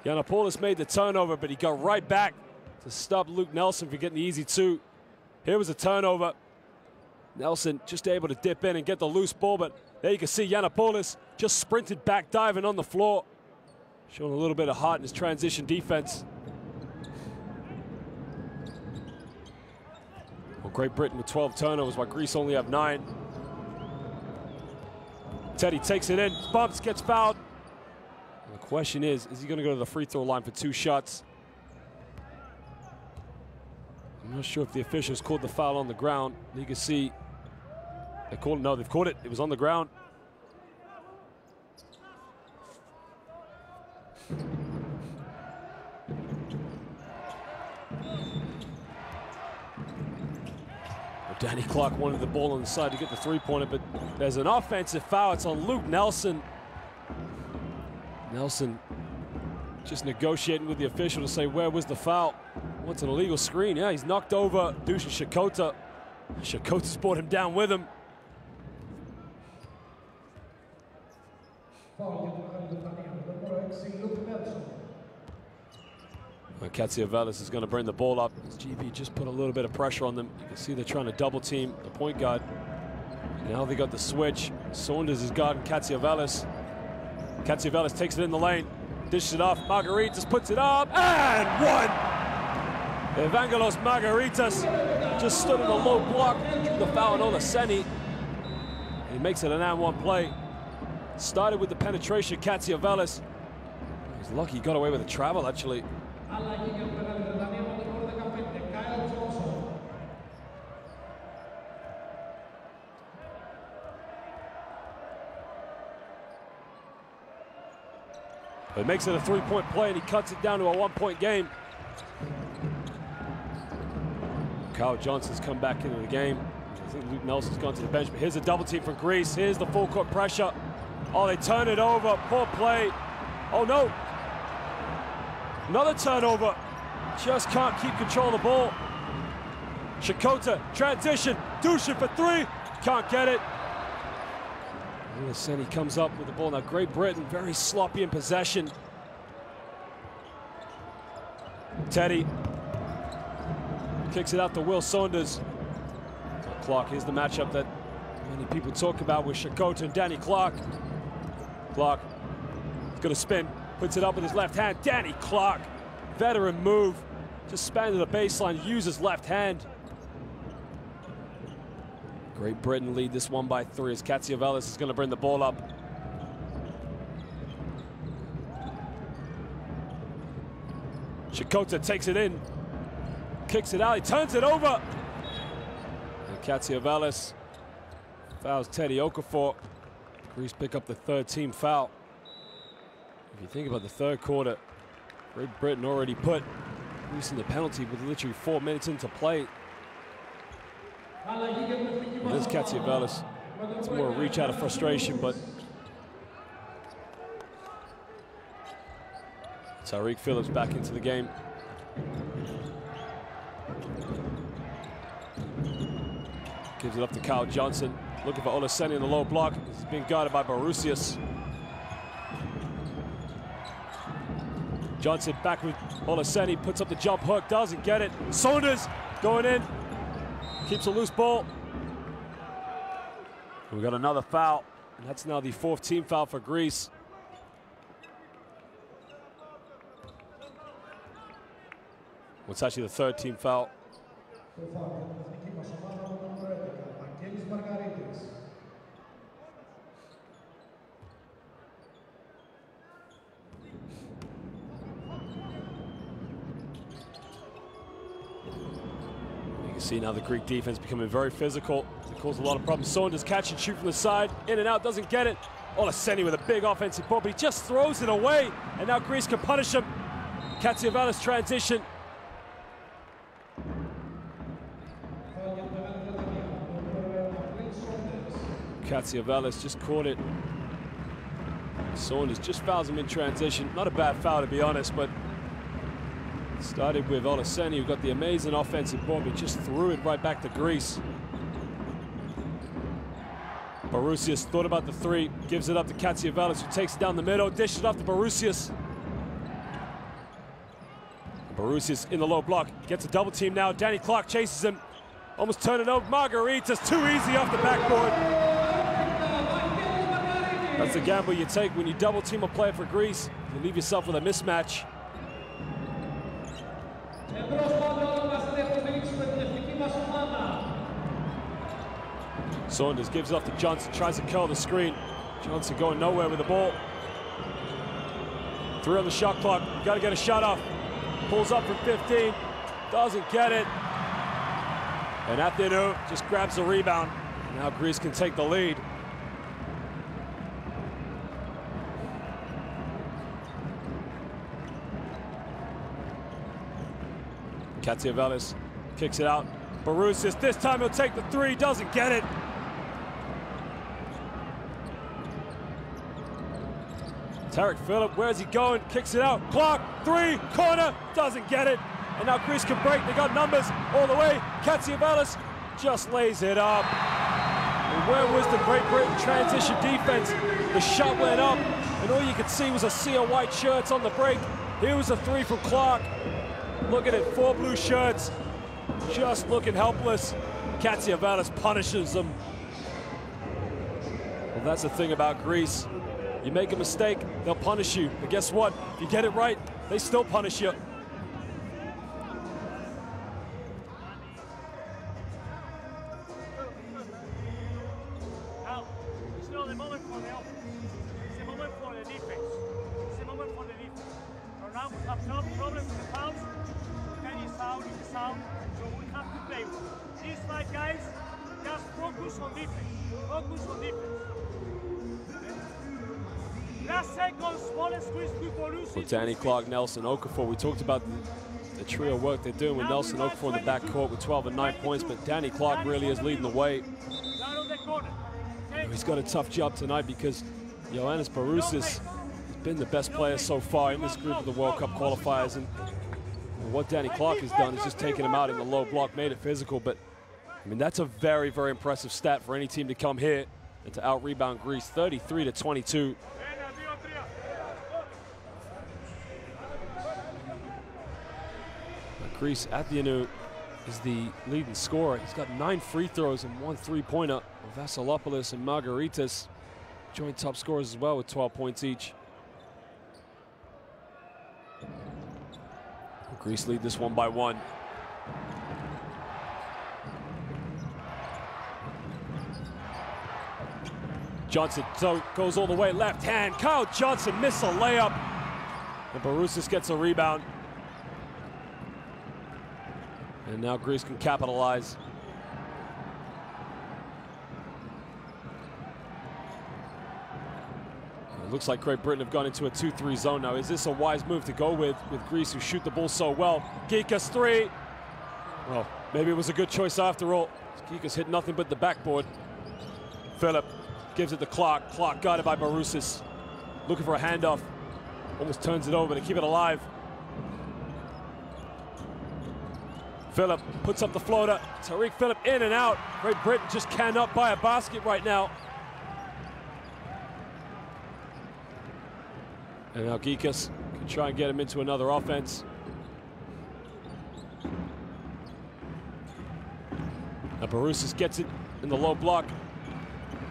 Yiannopoulos made the turnover, but he got right back to stop Luke Nelson from getting the easy two. Here was a turnover. Nelson just able to dip in and get the loose ball, but there you can see Yiannopoulos just sprinted back, diving on the floor. Showing a little bit of heart in his transition defense. Well, Great Britain with 12 turnovers, while Greece only have 9. Teddy takes it in, bumps, gets fouled. And the question is he going to go to the free throw line for 2 shots? I'm not sure if the officials called the foul on the ground. You can see they called it. No, they've called it. It was on the ground. Danny Clark wanted the ball on the side to get the three-pointer, but there's an offensive foul. It's on Luke Nelson. Nelson just negotiating with the official to say where was the foul. Wants an illegal screen. Yeah, he's knocked over Dusan Shakota. Shakota's brought him down with him. Katsiavelis is going to bring the ball up. GB just put a little bit of pressure on them. You can see they're trying to double team the point guard. Now they got the switch. Saunders is guarding Katsiavelis. Katsiavelis takes it in the lane, dishes it off. Margaritas puts it up and one. Evangelos Margaritas just stood in the low block, drew the foul on Olaseni. And he makes it an and-one play. Started with the penetration, Katsiavelis. He's lucky he got away with a travel, actually. It makes it a 3-point play, and he cuts it down to a 1-point game. Kyle Johnson's come back into the game. I think Luke Nelson's gone to the bench, but here's a double team from Greece. Here's the full court pressure. Oh, they turn it over. Poor play. Oh, no. Another turnover. Just can't keep control of the ball. Shakota, transition. Dusan for 3. Can't get it. Olaseni comes up with the ball. Now, Great Britain very sloppy in possession. Teddy kicks it out to Will Saunders. Clark, here's the matchup that many people talk about with Shakota and Danny Clark. Clark is going to spin, puts it up with his left hand. Danny Clark, veteran move, just spanning the baseline, uses left hand. Great Britain lead this one by 3 as Katsiavelis is going to bring the ball up. Shakota takes it in, kicks it out, he turns it over. And Katsiavelis fouls Teddy Okafor. Greece pick up the 3rd team foul. If you think about the 3rd quarter, Great Britain already put Greece in the penalty with literally 4 minutes into play. There's Katsiavelis. It's more a reach out of frustration, but Tyreek Phillips back into the game. Gives it up to Kyle Johnson. Looking for Olaseni in the low block. He's being guarded by Barusius. Johnson back with Olaseni, puts up the jump hook, doesn't get it. Saunders going in, keeps a loose ball. We got another foul, and that's now the 4th team foul for Greece. It's actually the 3rd team foul. You can see now the Greek defense becoming very physical. It caused a lot of problems. Saunders catch and shoot from the side, in and out, doesn't get it. Olaseni with a big offensive ball, but he just throws it away, and now Greece can punish him. Katsiavalis transition. Katsiavalis just caught it. Saunders just fouls him in transition. Not a bad foul, to be honest, but started with Olaseni, who got the amazing offensive ball, but just threw it right back to Greece. Barusias thought about the 3, gives it up to Katsiavalis, who takes it down the middle, dishes it off to Barusias. Barusias in the low block, gets a double team now. Danny Clark chases him, almost turning over. Margaritas too easy off the backboard. That's the gamble you take when you double team a player for Greece. You leave yourself with a mismatch. Saunders gives it off to Johnson, tries to curl the screen. Johnson going nowhere with the ball. 3 on the shot clock, got to get a shot off. Pulls up from 15, doesn't get it. And Anthems just grabs the rebound. Now Greece can take the lead. Katsiavalis kicks it out. Barusias, this time he'll take the 3, doesn't get it. Tarek Phillip, where's he going? Kicks it out. Clark, 3, corner, doesn't get it. And now Greece can break. They got numbers all the way. Katsiavalis just lays it up. And where was the Great Britain transition defense? The shot went up, and all you could see was a sea of white shirts on the break. Here was a 3 from Clark. Look at it, 4 blue shirts, just looking helpless. Katsiavalis punishes them. Well, that's the thing about Greece. You make a mistake, they'll punish you. But guess what? If you get it right, they still punish you. Now, it's not the moment for the offense. It's the moment for the defense. It's the moment for the defense. So now we have no problem with the fouls. Any sound is a sound, so we have to play with it. These 5 guys, just focus on defense. Focus on defense. Last seconds, smallest squeeze before losing. Well, Danny Clark, Nelson Okafor, we talked about the trio work they're doing with Nelson Okafor in the backcourt with 12 and 9 points, but Danny Clark really is leading the way. He's got a tough job tonight because Ioannis Barusias has been the best player so far in this group of the World Cup qualifiers, and what Danny Clark has done is just taken him out in the low block, made it physical. But I mean, that's a very, very impressive stat for any team to come here and to out-rebound Greece, 33-22. Greece, Anthems is the leading scorer. He's got 9 free throws and 1 3-pointer. Vasilopoulos and Margaritas joint top scorers as well with 12 points each. Greece lead this one by 1. Johnson goes all the way, left hand. Kyle Johnson missed a layup. And Barusias gets a rebound. And now Greece can capitalize. It looks like Great Britain have gone into a 2-3 zone now. Is this a wise move to go with Greece, who shoot the ball so well? Gikas 3. Well, maybe it was a good choice after all. Gikas hit nothing but the backboard. Phillip gives it to Clark. Clark guarded by Barusias. Looking for a handoff. Almost turns it over to keep it alive. Phillip puts up the floater. Tariq Phillip in and out. Great Britain just cannot buy a basket right now. And now Gikas and try and get him into another offense. Now Barousas gets it in the low block.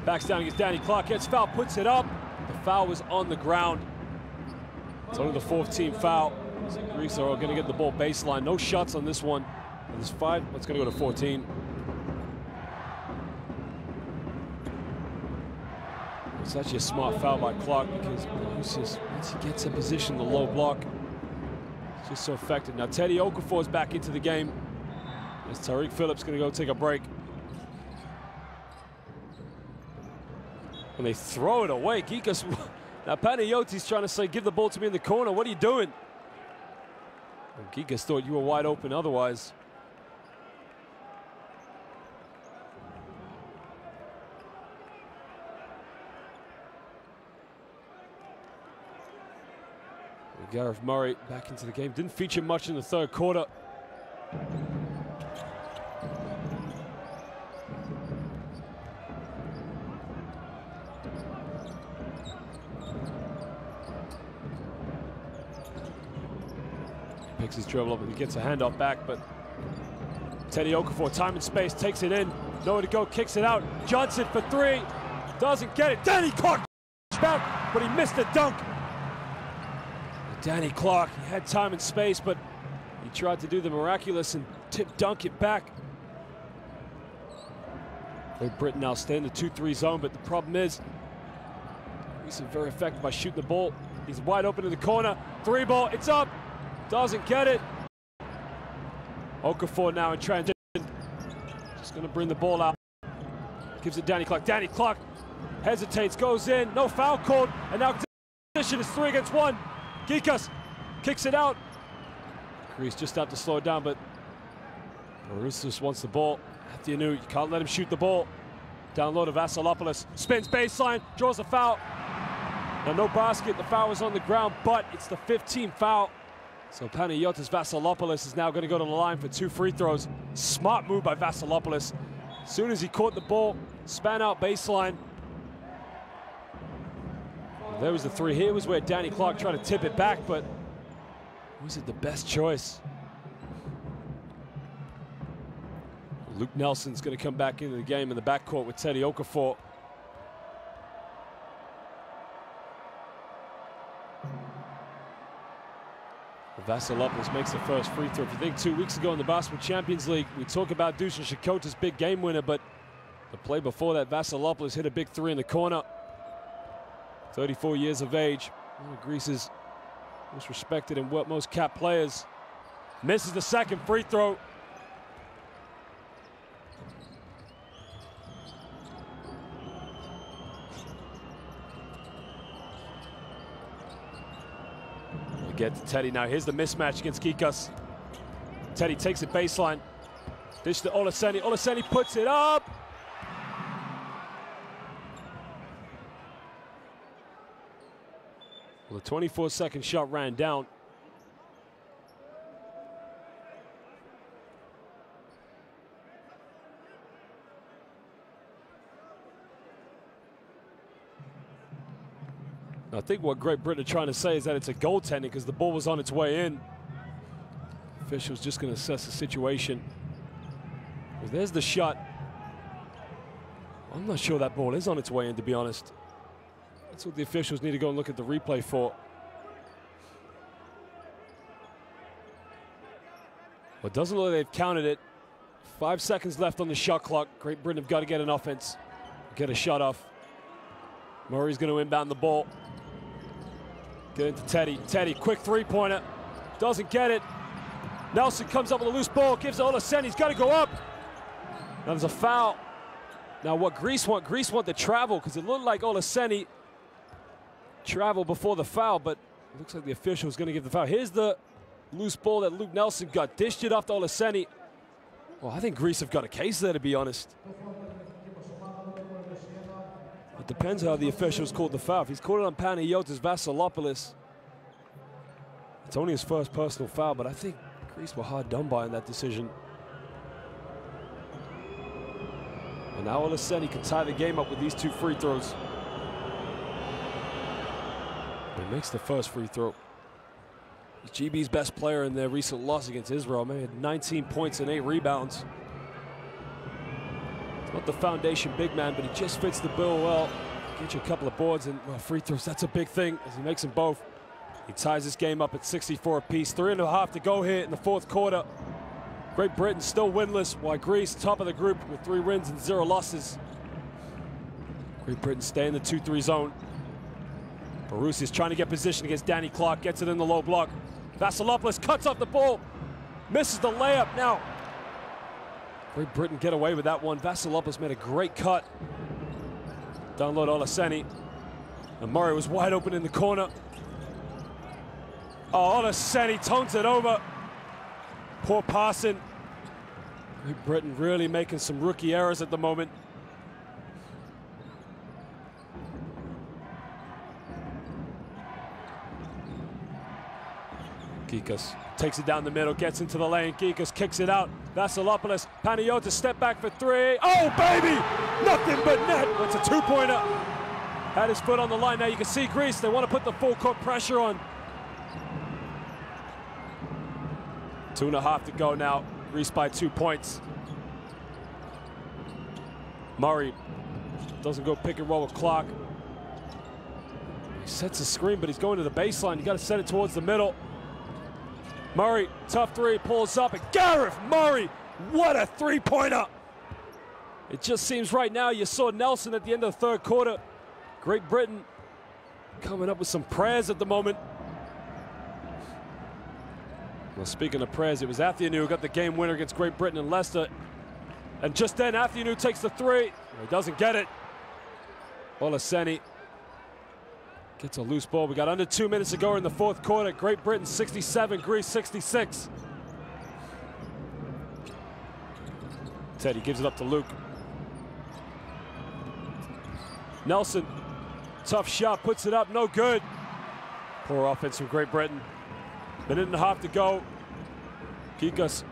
Backs down against Danny Clark, gets foul, puts it up. The foul was on the ground. It's only the 4th team foul. Greece are going to get the ball baseline. No shots on this one. And there's 5. It's going to go to 14. It's actually a smart foul by Clark because Barousas, once he gets in position, the low block, it's just so effective. Now Teddy Okafor is back into the game. As Tariq Phillips going to go take a break. And they throw it away. Gikas, now Panayioti's trying to say, give the ball to me in the corner. What are you doing? And Gikas thought you were wide open otherwise. Gareth Murray back into the game. Didn't feature much in the 3rd quarter. Picks his dribble up and he gets a handoff back, but Teddy Okafor, time and space, takes it in. Nowhere to go, kicks it out. Johnson for 3. Doesn't get it. Danny Clark back, but he missed the dunk. Danny Clark, he had time and space, but he tried to do the miraculous and dunk it back. Great Britain now stay in the 2-3 zone, but the problem is he's very effective by shooting the ball. He's wide open in the corner. 3 ball, it's up. Doesn't get it. Okafor now in transition. Just going to bring the ball out. Gives it Danny Clark. Danny Clark hesitates, goes in. No foul called, and now position is 3 against 1. Gikas kicks it out. Greece just out to slow it down, but Barousas wants the ball. Athianou, you can't let him shoot the ball. Down low to Vasilopoulos. Spins baseline, draws a foul. Now no basket, the foul is on the ground, but it's the 15th foul. So Panagiotis Vasilopoulos is now going to go to the line for 2 free throws. Smart move by Vasilopoulos. As soon as he caught the ball, span out baseline. There was the 3. Here was where Danny Clark tried to tip it back, but was it the best choice? Luke Nelson's going to come back into the game in the backcourt with Teddy Okafor. Vasilopoulos makes the first free throw. If you think 2 weeks ago in the Basketball Champions League, we talk about Dusan Shakota's big game winner, but the play before that, Vasilopoulos hit a big 3 in the corner. 34 years of age, one of Greece's most respected and most capped players. Misses the 2nd free throw. We get to Teddy now. Here's the mismatch against Gikas. Teddy takes it baseline. Dish to Olaseni. Olaseni puts it up. Well, the 24-second shot ran down. I think what Great Britain are trying to say is that it's a goaltending because the ball was on its way in. Officials just going to assess the situation. Well, there's the shot. I'm not sure that ball is on its way in, to be honest. That's what the officials need to go and look at the replay for. Well, it doesn't look like they've counted it. 5 seconds left on the shot clock. Great Britain have got to get an offense, get a shot off. Murray's going to inbound the ball. Get into Teddy. Teddy, quick 3-pointer. Doesn't get it. Nelson comes up with a loose ball, gives it Olaseni. He's got to go up. Now there's a foul. Now what Greece want the travel because it looked like Olaseni traveled before the foul, but it looks like the official is going to give the foul. Here's the loose ball that Luke Nelson got. Dished it off to Olaseni. Well, I think Greece have got a case there, to be honest. It depends how the officials called the foul. If he's called it on Panagiotis Vasilopoulos, it's only his first personal foul, but I think Greece were hard done by in that decision. And now Olaseni can tie the game up with these 2 free throws. He makes the first free throw. GB's best player in their recent loss against Israel. Man, he had 19 points and 8 rebounds. He's not the foundation big man, but he just fits the bill well. Get you a couple of boards and free throws. That's a big thing as he makes them both. He ties this game up at 64 apiece. 3.5 to go here in the fourth quarter. Great Britain still winless, while Greece top of the group with 3 wins and 0 losses. Great Britain stay in the 2-3 zone. Barusi is trying to get position against Danny Clark, gets it in the low block. Vasilopoulos cuts off the ball, misses the layup. Now, Great Britain get away with that one. Vasilopoulos made a great cut. Download Olaseni. And Murray was wide open in the corner. Oh, Olaseni tones it over. Poor passing. Great Britain really making some rookie errors at the moment. Gikas takes it down the middle, gets into the lane. Gikas kicks it out. Vasilopoulos, Panayotis, step back for 3. Oh, baby! Nothing but net. That's a 2-pointer. Had his foot on the line. Now you can see Greece. They want to put the full court pressure on. 2.5 to go now. Greece by 2 points. Murray doesn't go pick and roll with Clark. He sets a screen, but he's going to the baseline. You got to set it towards the middle. Murray, tough 3, pulls up, and Gareth Murray, what a 3-pointer. It just seems right now you saw Nelson at the end of the third quarter. Great Britain coming up with some prayers at the moment. Well, speaking of prayers, it was Athianu who got the game winner against Great Britain and Leicester. And just then, Athianu takes the 3. He doesn't get it. Olaseni gets a loose ball. We got under 2 minutes to go in the fourth quarter. Great Britain 67, Greece 66. Teddy gives it up to Luke. Nelson, tough shot, puts it up, no good. Poor offense from Great Britain. 1.5 to go. Gikas.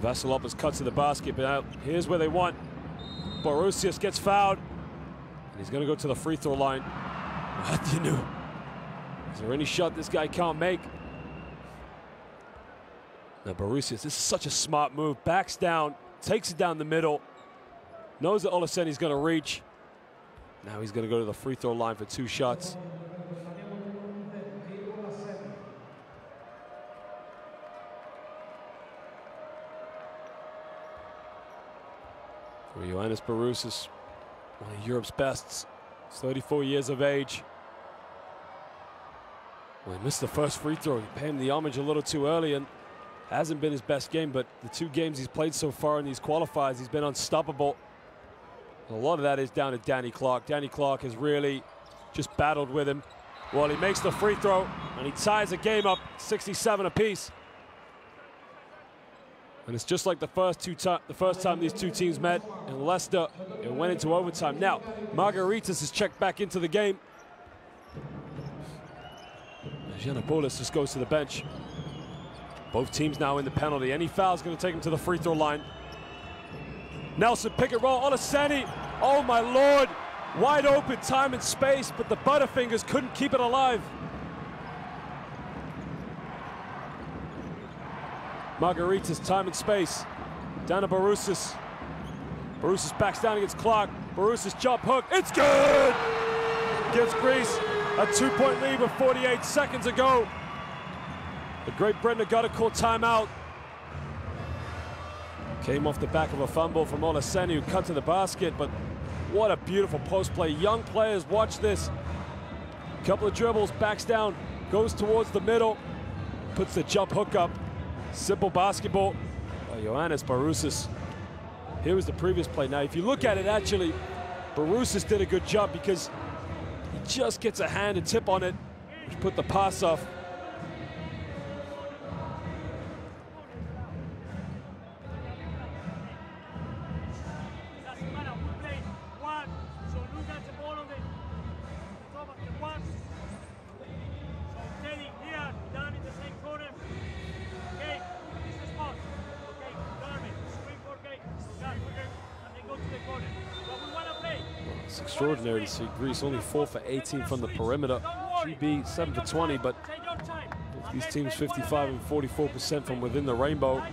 Vasilopoulos cuts to the basket, but now here's where they want. Borusius gets fouled, and he's going to go to the free throw line. What do you know? Is there any shot this guy can't make? Now Borusius, this is such a smart move. Backs down, takes it down the middle, knows that Olaseni's going to reach. Now he's going to go to the free throw line for 2 shots. For Ioannis Barousis, one of Europe's best. He's 34 years of age. Well, he missed the first free throw. He paid him the homage a little too early, and hasn't been his best game, but the 2 games he's played so far in these qualifiers, he's been unstoppable. A lot of that is down to Danny Clark. Danny Clark has really just battled with him. Well, he makes the free throw, and he ties the game up 67 apiece. And it's just like the first time these 2 teams met in Leicester. It went into overtime. Now, Margaritas is checked back into the game. Giannopoulos just goes to the bench. Both teams now in the penalty. Any foul is going to take him to the free throw line. Nelson, pick and roll. Olaseni. Oh, my Lord. Wide open, time and space, but the Butterfingers couldn't keep it alive. Margaritas, time and space. Down to Barousis. Barousis backs down against Clark. Barousis jump hook. It's good! Gives Greece a 2-point lead with 48 seconds ago. The Great Britain got to call timeout. Came off the back of a fumble from Olaseni, who cut to the basket, but what a beautiful post play. Young players, watch this. Couple of dribbles, backs down, goes towards the middle, puts the jump hook up. Simple basketball by Ioannis Barousis. Here was the previous play. Now, if you look at it, actually, Barousis did a good job because he just gets a hand and tip on it, which put the pass off. It's extraordinary to see Greece only 4 for 18 from the perimeter. GB 7 for 20, but both these teams 55 and 44% from within the rainbow.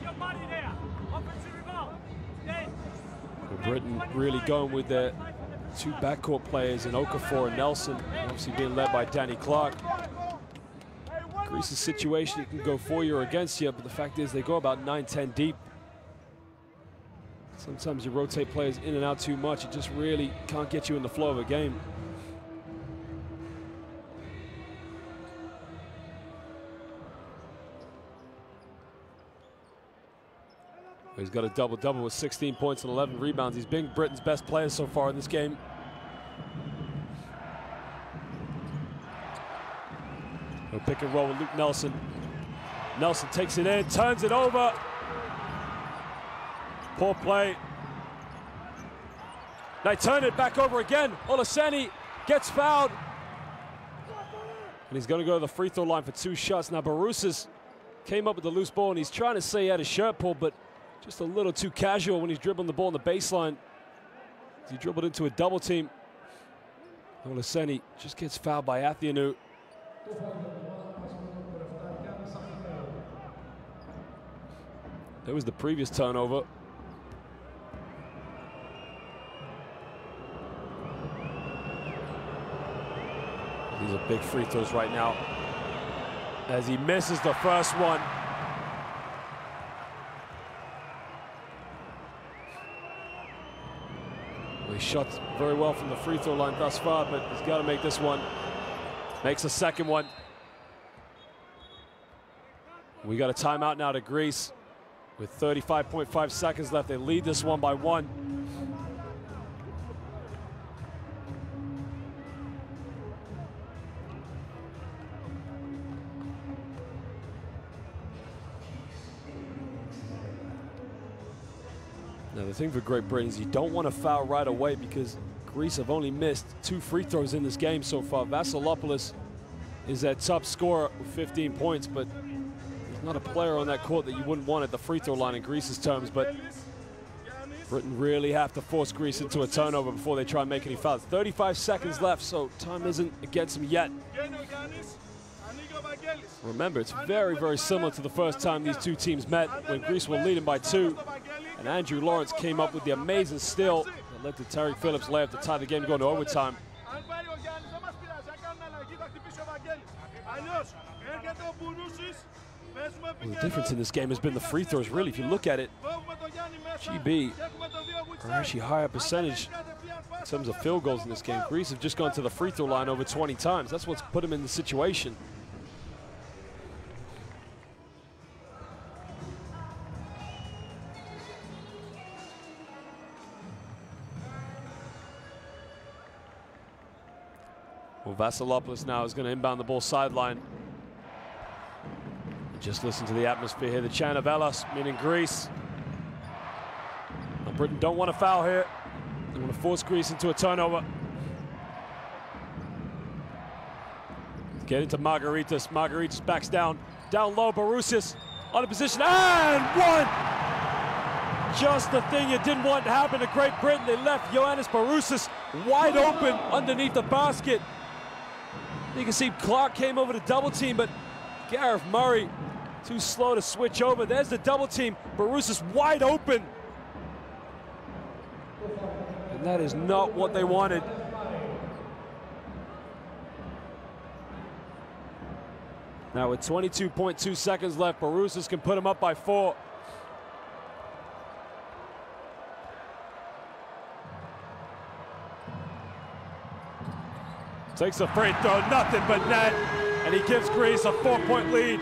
Britain really going with their two backcourt players in Okafor and Nelson, obviously being led by Danny Clark. Greece's situation, it can go for you or against you, but the fact is they go about 9-10 deep. Sometimes you rotate players in and out too much. It just really can't get you in the flow of a game. He's got a double-double with 16 points and 11 rebounds. He's been Britain's best player so far in this game. A pick and roll with Luke Nelson. Nelson takes it in, turns it over. Poor play. They turn it back over again. Olaseni gets fouled. And he's going to go to the free throw line for 2 shots. Now Barousas came up with the loose ball, and he's trying to say he had his shirt pulled, but just a little too casual when he's dribbling the ball on the baseline. He dribbled into a double team. Olaseni just gets fouled by Athianu. That was the previous turnover. These are big free throws right now, as he misses the first one. He shot very well from the free throw line thus far, but he's got to make this one. Makes a second one. We got a timeout now to Greece with 35.5 seconds left. They lead this one by 1. Now the thing for Great Britain is you don't want to foul right away, because Greece have only missed 2 free throws in this game so far. Vasilopoulos is their top scorer with 15 points, but there's not a player on that court that you wouldn't want at the free throw line in Greece's terms. But Britain really have to force Greece into a turnover before they try and make any fouls. 35 seconds left, so time isn't against them yet. Remember, it's very, very similar to the first time these two teams met, when Greece were leading by 2. And Andrew Lawrence came up with the amazing steal that led to Terry Phillips' layup to tie the game going to overtime. Well, the difference in this game has been the free throws, really. If you look at it, GB are actually higher percentage in terms of field goals in this game. Greece have just gone to the free throw line over 20 times. That's what's put them in the situation. Well, Vasilopoulos now is going to inbound the ball sideline. Just listen to the atmosphere here. The chant of Elas, meaning Greece. Now, Britain don't want to foul here. They want to force Greece into a turnover. Get into Margaritas. Margaritas backs down. Down low, Barousas out of position, and 1! Just the thing you didn't want to happen to Great Britain. They left Ioannis Barousas wide open underneath the basket. You can see Clark came over to double team, but Gareth Murray too slow to switch over. There's the double team. Barousas wide open. And that is not what they wanted. Now with 22.2 seconds left, Barousas can put him up by 4. Takes a free throw, nothing but net, and he gives Greece a 4-point lead.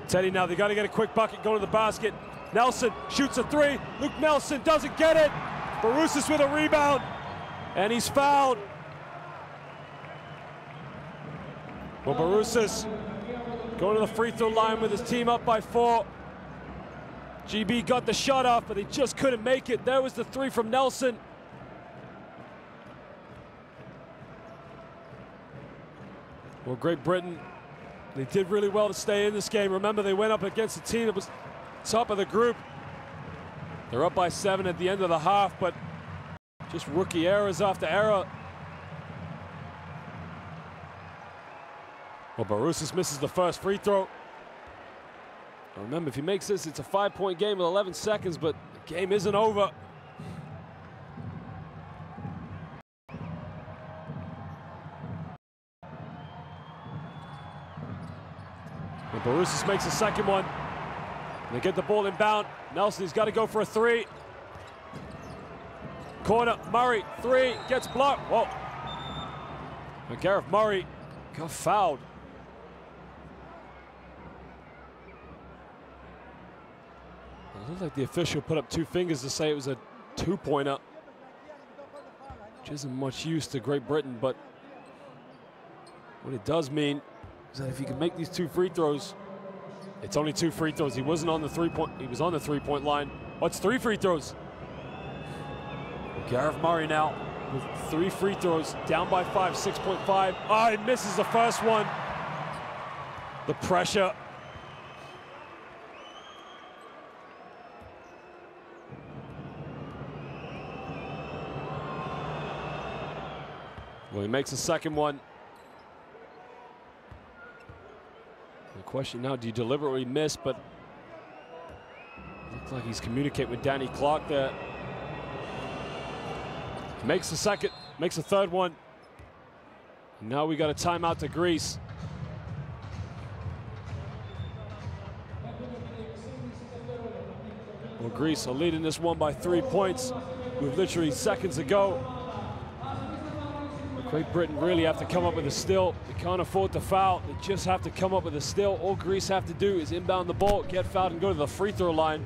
Teddy now, they got to get a quick bucket, go to the basket. Nelson shoots a 3. Luke Nelson doesn't get it. Barousas with a rebound, and he's fouled. Well, Barousas going to the free throw line with his team up by 4. GB got the shot off, but they just couldn't make it. There was the 3 from Nelson. Well, Great Britain, they did really well to stay in this game. Remember, they went up against a team that was top of the group. They're up by 7 at the end of the half, but just rookie errors after error. Well, Barousas misses the first free throw. Now remember, if he makes this, it's a 5-point game with 11 seconds, but the game isn't over. And Barousas makes the second one. They get the ball inbound. Nelson, he's got to go for a 3. Corner, Murray, 3, gets blocked. Whoa. And Gareth Murray got fouled. It looked like the official put up 2 fingers to say it was a 2-pointer, which isn't much use to Great Britain, but what it does mean is that if you can make these 2 free throws, it's only 2 free throws. He wasn't on the 3-point, he was on the 3-point line. What's 3 free throws? Gareth Murray now with 3 free throws, down by 5, 6.5. Oh, he misses the first one. The pressure. Well, he makes the second one. The question now, do you deliberately miss? But it looks like he's communicating with Danny Clark there. Makes the second, makes the third one. And now we got a timeout to Greece. Well, Greece are leading this one by 3 points with literally seconds to go. Great Britain really have to come up with a steal. They can't afford to foul. They just have to come up with a steal. All Greece have to do is inbound the ball, get fouled, and go to the free throw line.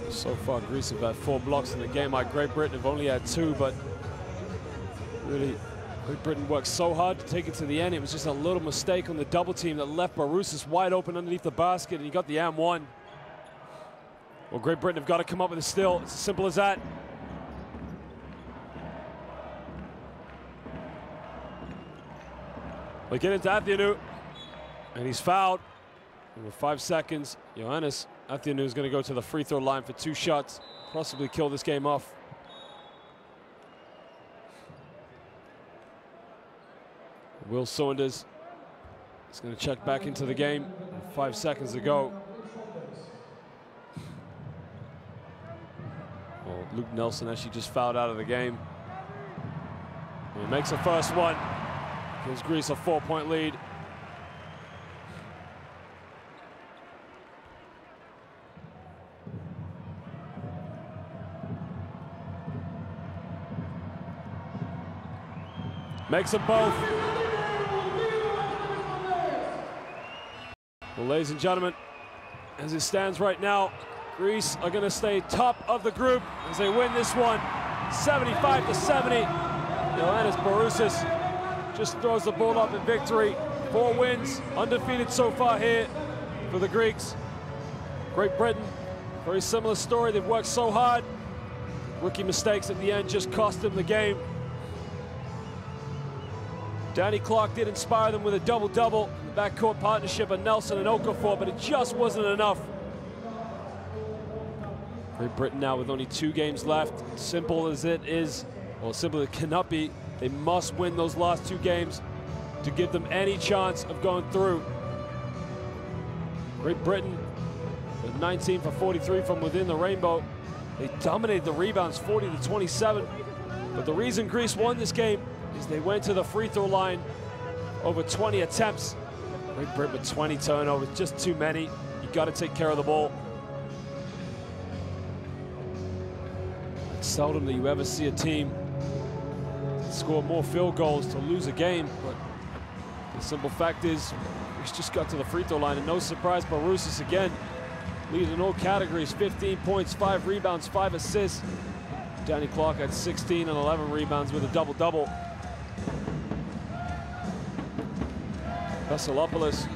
So far, Greece have had 4 blocks in the game. Great Britain have only had 2, but really, Great Britain worked so hard to take it to the end. It was just a little mistake on the double team that left Barousas wide open underneath the basket, and he got the and-1. Well, Great Britain have got to come up with a steal. It's as simple as that. They get into Athianu, and he's fouled. And with 5 seconds, Johannes Athianu is going to go to the free throw line for 2 shots, possibly kill this game off. Will Saunders is going to check back into the game. 5 seconds to go. Well, Luke Nelson actually just fouled out of the game. And he makes the first one. Gives Greece a 4-point lead. Makes them both. Well, ladies and gentlemen, as it stands right now, Greece are going to stay top of the group as they win this one, 75-70. Johannes Barousas just throws the ball up in victory. 4 wins, undefeated so far here for the Greeks. Great Britain, very similar story. They've worked so hard. Rookie mistakes at the end just cost them the game. Danny Clark did inspire them with a double-double in the backcourt partnership of Nelson and Okafor, but it just wasn't enough. Great Britain now with only 2 games left. Simple as it is, well, simple as it cannot be, they must win those last 2 games to give them any chance of going through. Great Britain with 19 for 43 from within the rainbow. They dominated the rebounds 40-27, but the reason Greece won this game is they went to the free throw line over 20 attempts. Great Britain with 20 turnovers, just too many. You got to take care of the ball. At seldom that you ever see a team score more field goals to lose a game, but the simple fact is he's just got to the free throw line, and no surprise, Barusis again leads in all categories. 15 points, 5 rebounds, 5 assists. Danny Clark had 16 and 11 rebounds with a double-double. Veselopoulos,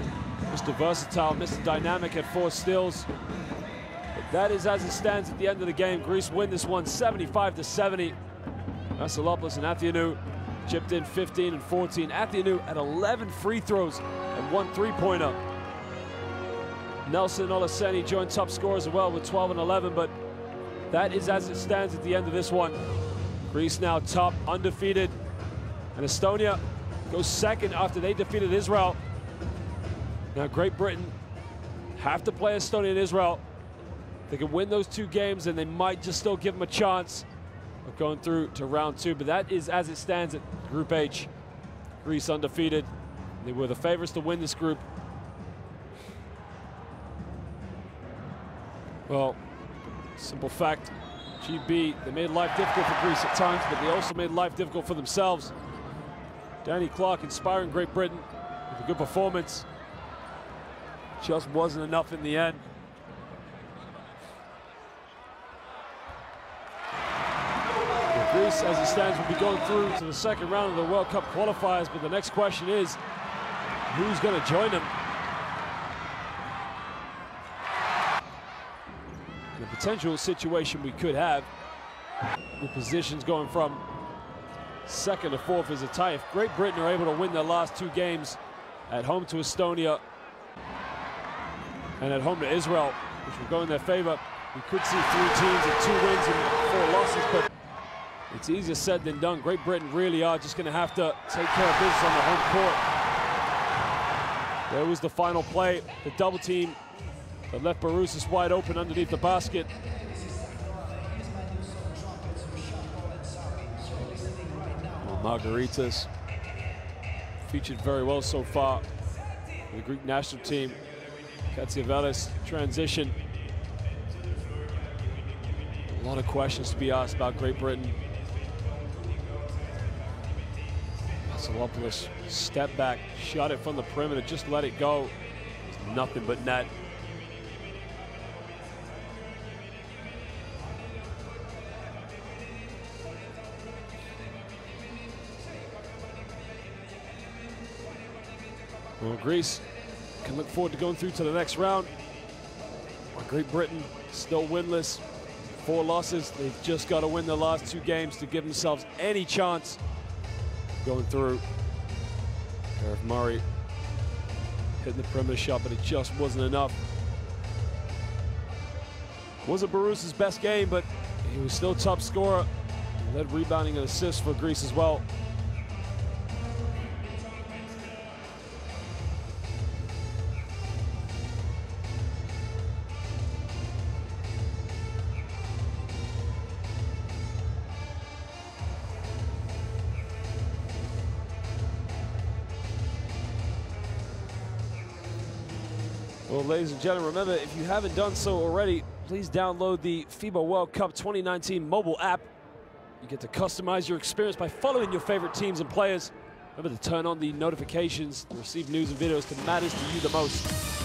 Mr. Versatile, Mr. Dynamic at 4 steals. But that is as it stands at the end of the game. Greece win this one 75-70. Veselopoulos and Athianou chipped in 15 and 14. Athianou had 11 free throws and 1 3-pointer. Nelson Olaseni joined top scorers as well with 12 and 11, but that is as it stands at the end of this one. Greece now top, undefeated, and Estonia goes second after they defeated Israel. Now Great Britain have to play Estonia and Israel. They can win those 2 games and they might just still give them a chance of going through to round 2, but that is as it stands at Group H. Greece undefeated. They were the favorites to win this group. Well, simple fact, GB, they made life difficult for Greece at times, but they also made life difficult for themselves. Danny Clark inspiring Great Britain with a good performance. Just wasn't enough in the end. Greece, as it stands, will be going through to the second round of the World Cup qualifiers, but the next question is, who's going to join them? The potential situation we could have, the positions going from 2nd to 4th is a tie. If Great Britain are able to win their last 2 games at home to Estonia and at home to Israel, which will go in their favor, we could see 3 teams with 2 wins and 4 losses, but it's easier said than done. Great Britain really are just going to have to take care of business on the home court. There was the final play, the double team that left Barusis wide open underneath the basket. Margaritas featured very well so far. The Greek national team, Katsiavelis transition. A lot of questions to be asked about Great Britain. Veselopoulos step back, shot it from the perimeter, just let it go. It's nothing but net. Well, Greece can look forward to going through to the next round. Great Britain still winless, 4 losses. They've just got to win their last 2 games to give themselves any chance going through. Gareth Murray hitting the perimeter shot, but it just wasn't enough. Wasn't Barusis' best game, but he was still top scorer. He led rebounding and assists for Greece as well. Well, ladies and gentlemen, remember, if you haven't done so already, please download the FIBA World Cup 2019 mobile app. You get to customize your experience by following your favorite teams and players. Remember to turn on the notifications to receive news and videos that matters to you the most.